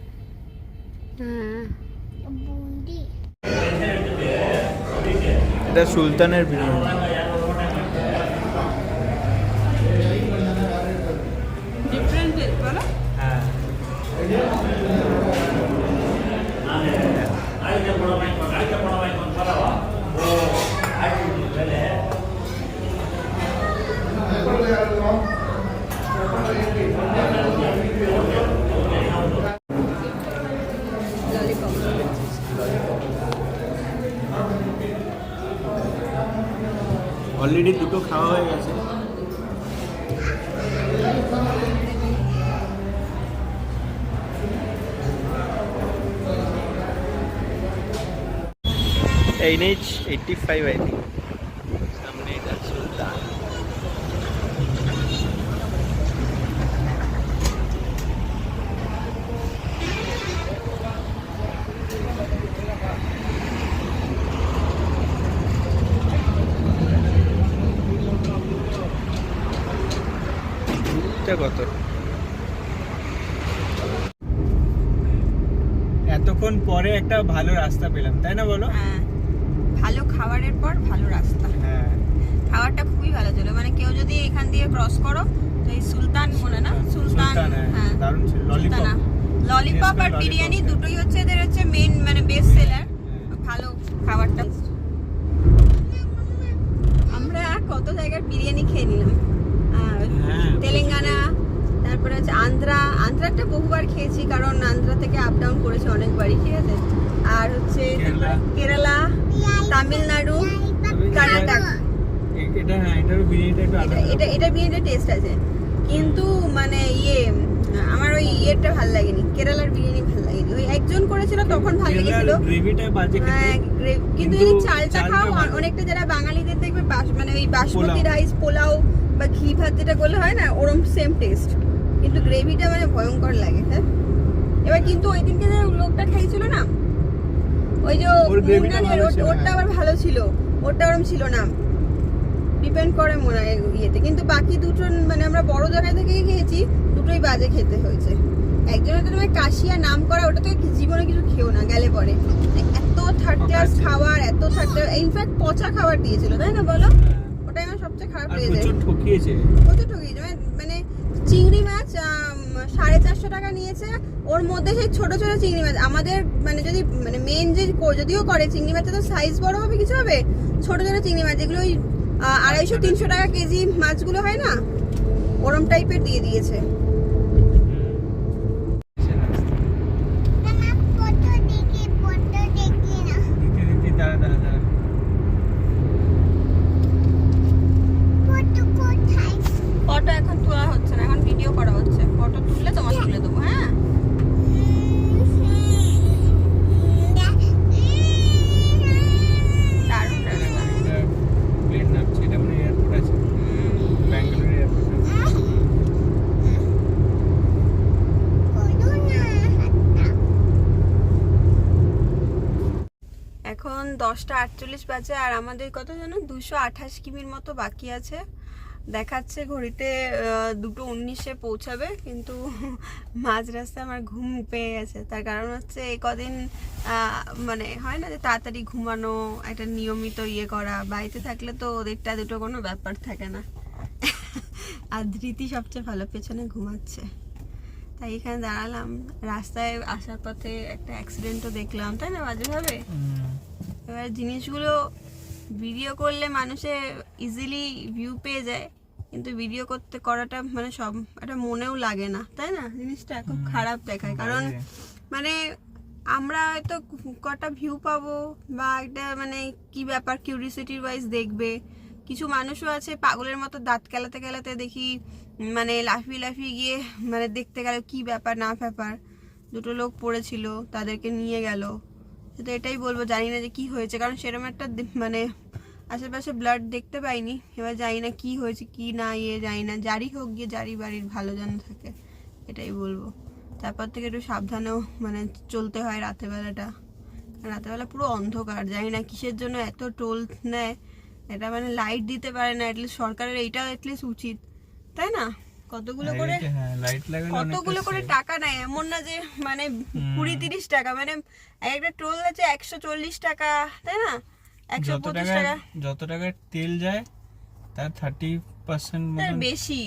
হ্যাঁ, এটা সুলতানের বিরিয়ানি। ডিফারেন্ট বলো। হ্যাঁ, অলরেডি দুটো খাওয়া হয়ে গেছে। NH 85 I think সামনে এটা সুলতান। কত এতক্ষণ পরে একটা ভালো রাস্তা পেলাম, তাই না বলো? হ্যাঁ, ভালো খাবারের পর ভালো রাস্তা। হ্যাঁ, খাবারটা খুবই ভালো ছিল, মানে কেউ যদি এখান দিয়ে ক্রস করো তো এই সুলতান মনে না, সুলতান, হ্যাঁ দারুণ ছিল। ললিপপ, ললিপপ আর বিরিয়ানি দুটোই হচ্ছে এদের হচ্ছে মেন, মানে বেস্ট সেলার। ভালো খাবারটা। আমরা কত জায়গার বিরিয়ানি খেয়ে নিলাম। তেলেঙ্গানা, তারপরে হচ্ছে আন্ধ্রাটা বহুবার খেয়েছি, কারণ আন্ধ্রা থেকে আপ ডাউন করেছি অনেকবারই, ঠিক আছে। আর হচ্ছে কেরালা, তামিলনাড়ু, কর্ণাটক। এটা হ্যাঁ, এটার বিরিয়ানিটা একটু আলাদা। এটা বিরিয়ানিটা টেস্ট আছে, কিন্তু মানে আমার ওই ইয়েটা ভালো লাগেনি, কেরালার বিরিয়ানি ভালো লাগেনি। ওই একজন করেছিল তখন ভালো লেগেছিল, গ্রেভিটা বাজে হ্যাঁ, কিন্তু যদি চালটা খাও, অনেকটা যারা বাঙালিদের দেখবে মানে ওই বাসমতি রাইস পোলাও বা ঘি ভাত যেটা করলে হয় না, ওরম সেম টেস্ট, কিন্তু গ্রেভিটা মানে ভয়ঙ্কর লাগে। হ্যাঁ, এবার কিন্তু ওই দিনকে যে লোকটা খাইছিল না, ওই যে মুন্নানের, ওরটা আবার ভালো ছিল, ওরটা ওরম ছিল না, ডিপেন্ড করে মনে হয় ইয়েতে। কিন্তু বাকি দুটো মানে আমরা বড় জায়গা থেকে খেয়েছি, দুটোই বাজে খেতে হয়েছে। একজনের তো তোমার কাশিয়া নাম করা, ওটা তো জীবনে কিছু খেও না গেলে পরে, এত থার্ড ক্লাস খাবার, এত থার্ড ক্লাস, ইনফ্যাক্ট পচা খাবার দিয়েছিল, তাই না বলো? ওটাই আমার সবচেয়ে খারাপ লেগেছে। প্রচুর ঠকিয়েছে, মানে চিংড়ি মাছ 450 টাকা নিয়েছে, ওর মধ্যে সেই ছোট ছোট চিংড়ি মাছ। আমাদের মানে যদি মানে মেন যে যদিও করে চিংড়ি মাছটা তো সাইজ বড় হবে কিছু হবে, ছোট ছোট চিংড়ি মাছ যেগুলো ওই 250-300 টাকা কেজি মাছগুলো হয় না, ওরম টাইপের দিয়ে দিয়েছে। ফটো এখন তোলা হচ্ছে না, এখন ভিডিও করা হচ্ছে। ফটো তুললে তোমার তুলে দেবো। হ্যাঁ, দারুণ রাস্তা। প্লেন নামছে, এটা মানে এয়ারপোর্ট আছে, ব্যাঙ্গালোর এয়ারপোর্ট। এখন 10:48 বাজে, আর আমাদের কত যেন 228 কিমির মতো বাকি আছে। দেখাচ্ছে ঘড়িতে 2:19-এ পৌঁছাবে, কিন্তু মাঝ রাস্তায় আমার ঘুম পেয়ে গেছে। তার কারণ হচ্ছে এই কদিন মানে হয় না যে তাড়াতাড়ি ঘুমানো, একটা নিয়মিত ইয়ে করা, বাড়িতে থাকলে তো ওদেরটা দুটো কোনো ব্যাপার থাকে না। আর ধৃতি সবচেয়ে ভালো পেছনে ঘুমাচ্ছে, তাই এখানে দাঁড়ালাম। রাস্তায় আসার পথে একটা অ্যাক্সিডেন্টও দেখলাম, তাই না, বাজেভাবে। এবার জিনিসগুলো ভিডিও করলে মানুষে ইজিলি ভিউ পেয়ে যায়, কিন্তু ভিডিও করাটা মানে সব একটা মনেও লাগে না, তাই না। জিনিসটা খুব খারাপ দেখায়, কারণ মানে আমরা হয়তো কটা ভিউ পাবো বা একটা মানে কি ব্যাপার কিউরিওসিটির ওয়াইজ দেখবে। কিছু মানুষও আছে পাগলের মতো দাঁত কেলাতে কেলাতে দেখি মানে লাফিয়ে লাফিয়ে গিয়ে মানে দেখতে গেল কি ব্যাপার না ব্যাপার। দুটো লোক পড়েছিল, তাদেরকে নিয়ে গেল। তো এটাই বলবো, জানি না যে কি হয়েছে, কারণ সেরকম একটা মানে আশেপাশে ব্লাড দেখতে পাইনি। এবার জানি না কি হয়েছে কি না, জানি না। যারই হোক গিয়ে যারই বাড়ির ভালো যেন থাকে, এটাই বলবো। তারপর থেকে একটু সাবধানেও মানে চলতে হয় রাতের বেলাটা। রাতেরবেলা পুরো অন্ধকার, জানি না কিসের জন্য এত টোল নেয়। এটা মানে লাইট দিতে পারে না, অ্যাটলিস্ট সরকারের এইটা অ্যাটলিস্ট উচিত, তাই না? কতগুলো করে লাইট লাগালে কতগুলো করে টাকা নেয়, এমন না যে মানে 20-30 টাকা, মানে একটা টোল আছে 140 টাকা, তাই না? 125 টাকা, যত টাকা তেল যায় তার 30% তার বেশি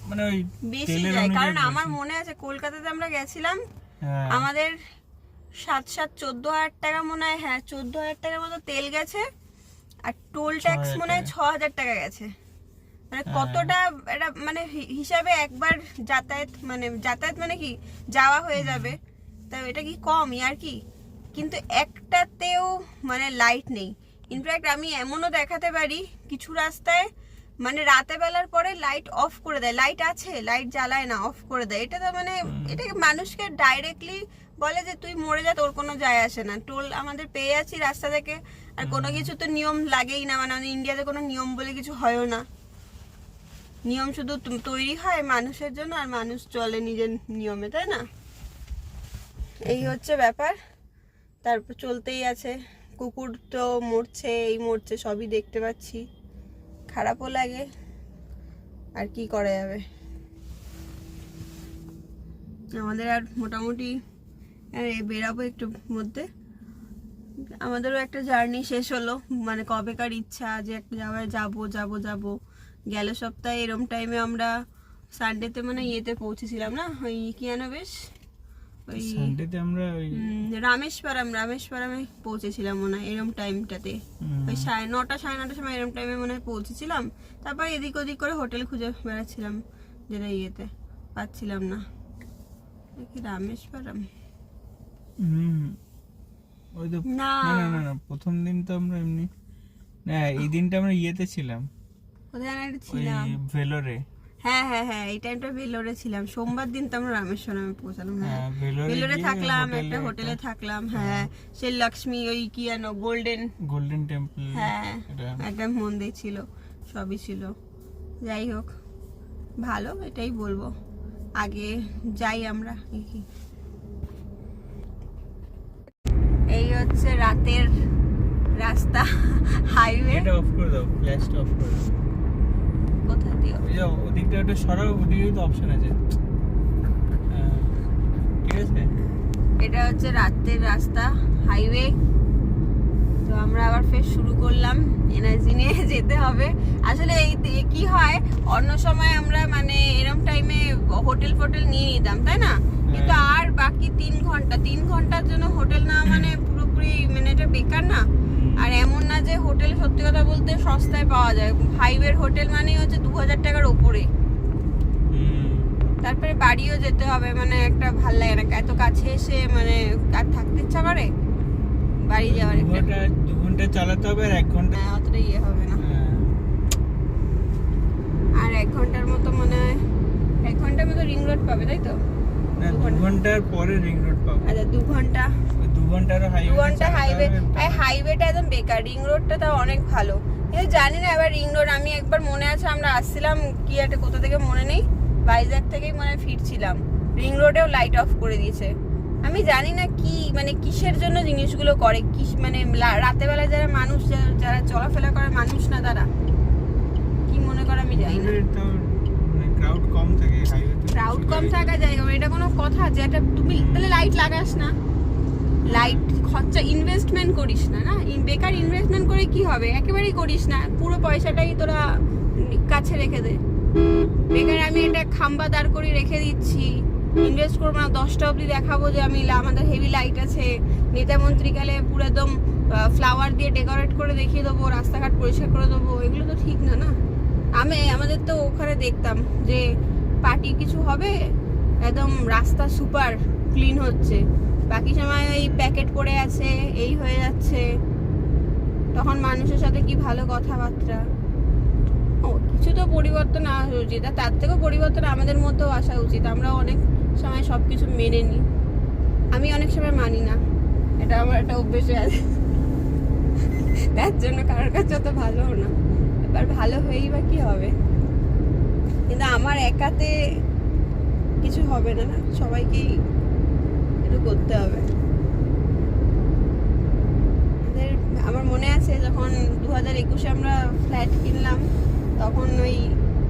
মানে ওই বেশি যায়। কারণ আমার মনে আছে কলকাতাতে আমরা গেছিলাম, আমাদের 14,000 টাকা মনে হয়, হ্যাঁ 14,000 টাকার মতো তেল গেছে, আর টোল ট্যাক্স মনে হয় 6,000 টাকা গেছে। মানে কতটা এটা মানে হিসাবে একবার যাতায়াত মানে কি যাওয়া হয়ে যাবে, তাই এটা কি কম আর কি? কিন্তু একটাতেও মানে লাইট নেই। ইনফ্যাক্ট আমি এমনও দেখাতে পারি কিছু রাস্তায় মানে রাতে বেলার পরে লাইট অফ করে দেয়, লাইট আছে লাইট জ্বালায় না, অফ করে দেয়। এটা তো মানে এটাকে মানুষকে ডাইরেক্টলি বলে যে তুই মরে যা, তোর কোনো যায় আসে না। টোল আমাদের পেয়ে যাচ্ছি রাস্তা থেকে, আর কোনো কিছু তো নিয়ম লাগেই না। মানে আমাদের ইন্ডিয়াতে কোনো নিয়ম বলে কিছু হয়ও না। নিয়ম শুধু তৈরি হয় মানুষের জন্য, আর মানুষ চলে নিজের নিয়মে, তাই না? এই হচ্ছে ব্যাপার। তারপর চলতেই আছে। কুকুর তো মরছে, এই মরছে, সবই দেখতে পাচ্ছি, খারাপও লাগে, আর কি করা যাবে। আমাদের আর মোটামুটি বেরাবো একটু মধ্যে। আমাদেরও একটা জার্নি শেষ হলো, মানে কবেকার ইচ্ছা যে একটা জায়গায় যাবো। গেল সপ্তাহে এরম টাইমে আমরা সানডেতে মানে ইয়েতে পৌঁছেছিলাম না, ওই কি যেন বেশ, ওই সানডেতে আমরা ওই রামেশ্বরমে পৌঁছেছিলাম মনে হয় এরম টাইমটাতে, ওই 9:30 সাড়ে 9টার সময় এরম টাইমে মনে হয় পৌঁছেছিলাম। তারপর এদিক ওদিক করে হোটেল খুঁজে বেড়াচ্ছিলাম, যেটা ইয়েতে পাচ্ছিলাম না। রামেশ্বরম ওই তো না না প্রথম দিন তো আমরা এমনি না, এই দিনটা আমরা ইয়েতে ছিলাম, কোথায় একটা ছিলাম, ভেলোরে। হ্যাঁ এই টাইমটা ভেলোরে ছিলাম। সোমবার দিন তো আমরা রামেশ্বরমে পৌঁছালাম। হ্যাঁ ভেলোরে গিয়ে থাকলাম, একটা হোটেলে থাকলাম। হ্যাঁ সে লক্ষ্মী ওই কি জানো গোল্ডেন টেম্পল, হ্যাঁ একটা মন্দির ছিল, সবই ছিল। যাই হোক ভালো, এটাই বলবো। আগে যাই আমরা। এই হচ্ছে রাতের রাস্তা, হাইওয়ে। এটা অফ করে দাও, ফ্ল্যাশটা অফ করে দাও। কোথা দিয়ে? ওই যে ওদিকটা একটা সরাও, ওদিকে তো অপশন আছে। ঠিক আছে, এটা হচ্ছে রাতের রাস্তা, হাইওয়ে। তো আমরা আবার ফের শুরু করলাম, এনার্জি নিয়ে যেতে হবে। আসলে এই কি হয়, অন্য সময় আমরা মানে এরকম টাইমে হোটেল ফোটেল নিয়ে নিতাম, তাই না? কিন্তু আর বাকি 3 ঘন্টার জন্য হোটেল না মানে পুরোপুরি মানে এটা বেকার না। আর এমন না যে হোটেল সত্যি কথা বলতে সস্তায় পাওয়া যায়। হাইওয়ের হোটেল মানেই হচ্ছে 2,000 টাকার উপরে। তারপরে বাড়িও যেতে হবে, মানে একটা ভাল লাগে না এত কাছে এসে, মানে আর থাকতে ইচ্ছা করে বাড়ি যাওয়ার। 2 ঘন্টা চালাতে হবে, আর 1 ঘন্টা অতটা ইয়ে হবে না। আর 1 ঘন্টার মতো মনে হয়, 1 ঘন্টার মতো রিং রোড পাবে, তাই তো? না, 2 ঘন্টার পরে রিং রোড পাবো। আচ্ছা 2 ঘন্টা, 2 ঘন্টার হাইওয়ে, 2 ঘন্টা হাইওয়ে। হাইওয়েটা একদম বেকার, রিং রোডটা তাও অনেক ভালো। কিন্তু জানি না এবার রিং রোড, আমি একবার মনে আছে আমরা আসছিলাম কি একটা কোথা থেকে মনে নেই, ভাইজ্যাগ থেকেই মনে ফিরছিলাম, রিং রোডেও লাইট অফ করে দিয়েছে। আমি জানি না কি মানে কিসের জন্য জিনিসগুলো করে, কি মানে রাতে বেলা যারা মানুষ যারা চলাফেরা করে মানুষ না, তারা কি মনে করে আমি জানি না। ক্রাউড কম থাকে হাইওয়েতে, ক্রাউড কম থাকা জায়গা, এটা কোনো কথা যে একটা তুমি তাহলে লাইট লাগাস না, লাইট খরচা ইনভেস্টমেন্ট করিস না, না বেকার ইনভেস্টমেন্ট করে কি হবে, একেবারেই করিস না, পুরো পয়সাটাই তোরা কাছে রেখে দে। বেকার আমি এটা খাম্বা দাঁড় করে রেখে দিচ্ছি, ইনভেস্ট করবো না, 10টা অবধি দেখাবো যে আমি আমাদের হেভি লাইট আছে, নেতা মন্ত্রীকালে পুরো একদম ফ্লাওয়ার দিয়ে ডেকোরেট করে দেখিয়ে দেবো, রাস্তাঘাট পরিষ্কার করে দেবো, এগুলো তো ঠিক না, না? আমাদের তো ওখানে দেখতাম যে পার্টি কিছু হবে, একদম রাস্তা সুপার ক্লিন হচ্ছে, বাকি সময় ওই প্যাকেট পড়ে আছে, এই হয়ে যাচ্ছে। তখন মানুষের সাথে কি ভালো কথাবার্তা। ও কিছু তো পরিবর্তন আসা উচিত, আর তার থেকেও পরিবর্তন আমাদের মধ্যেও আসা উচিত। আমরা অনেক সময় সব কিছু মেনে নিই, আমি অনেক সময় মানি না, এটা আমার একটা অভ্যেসে আছে। তার জন্য কারোর কাছে অত ভালো না, এবার ভালো হয়েই বা কি হবে। কিন্তু আমার একাতে কিছু হবে না, না সবাইকেই একটু করতে হবে। আমার মনে আছে যখন 2021-এ আমরা ফ্ল্যাট কিনলাম, তখন ওই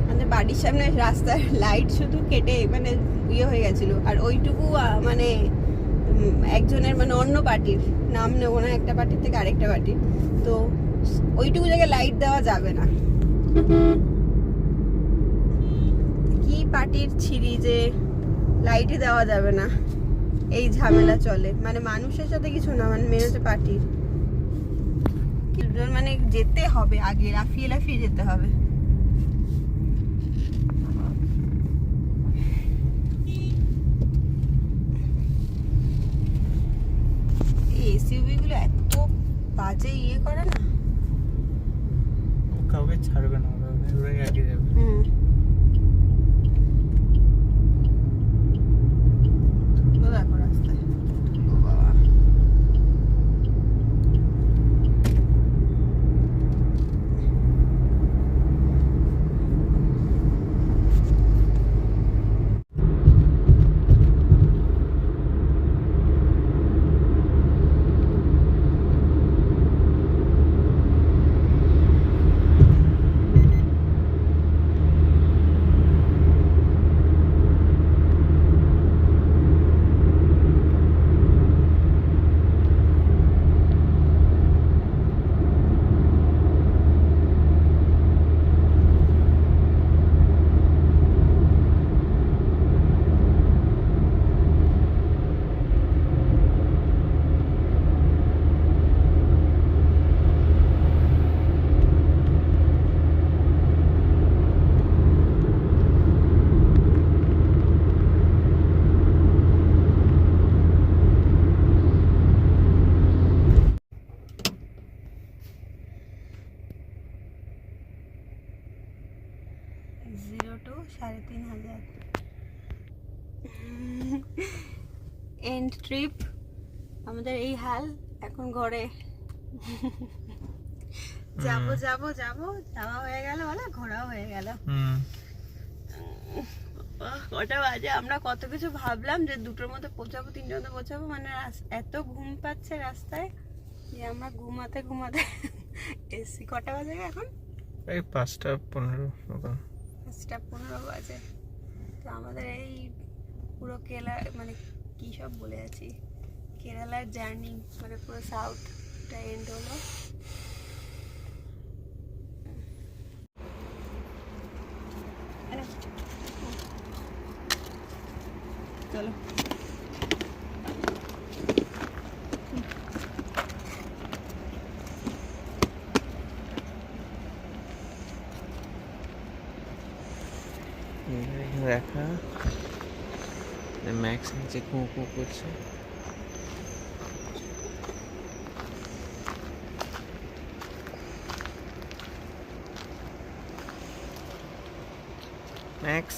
আমাদের বাড়ির সামনে রাস্তার লাইট শুধু কেটে মানে ইয়ে হয়ে গেছিলো, আর ওইটুকু মানে একজনের মানে অন্য পার্টির, নাম নেবো না, একটা পার্টির থেকে আরেকটা পার্টির, তো ওইটুকু জায়গায় লাইট দেওয়া যাবে না। কি পার্টির ছিরি যে লাইটই দেওয়া যাবে না, এই ঝামেলা চলে। মানে মানুষের সাথে কিছু না, মানে মেন হচ্ছে পার্টির। মানে যেতে হবে আগে, লাফিয়ে লাফিয়ে যেতে হবে। এসইউভি গুলো এত বাজে ইয়ে করে না, কাউকে ছাড়বে না, ওরা আগে যাবে। দেখো রাস্তায়, ও বাবা। এন্ড ট্রিপ আমাদের এই হাল। এখন ঘরে যাবো যাবো যাবো, যাওয়া হয়ে গেল, বলে ঘোরাও হয়ে গেল। কটা বাজে, আমরা কত কিছু ভাবলাম যে 2টোর মধ্যে পৌঁছাবো, 3টোর মধ্যে পৌঁছাবো, মানে এত ঘুম পাচ্ছে রাস্তায় যে আমরা ঘুমাতে ঘুমাতে এসছি। কটা বাজে এখন? এই 5:15 মতো, 5:15 বাজে। তো আমাদের এই পুরো মানে কি সব বলে আছি, কেরালার জার্নি মানে পুরো সাউথটা এন্ড হলো। চলো দেখা ম্যাক্স নিচে কু কু করছে। ম্যাক্স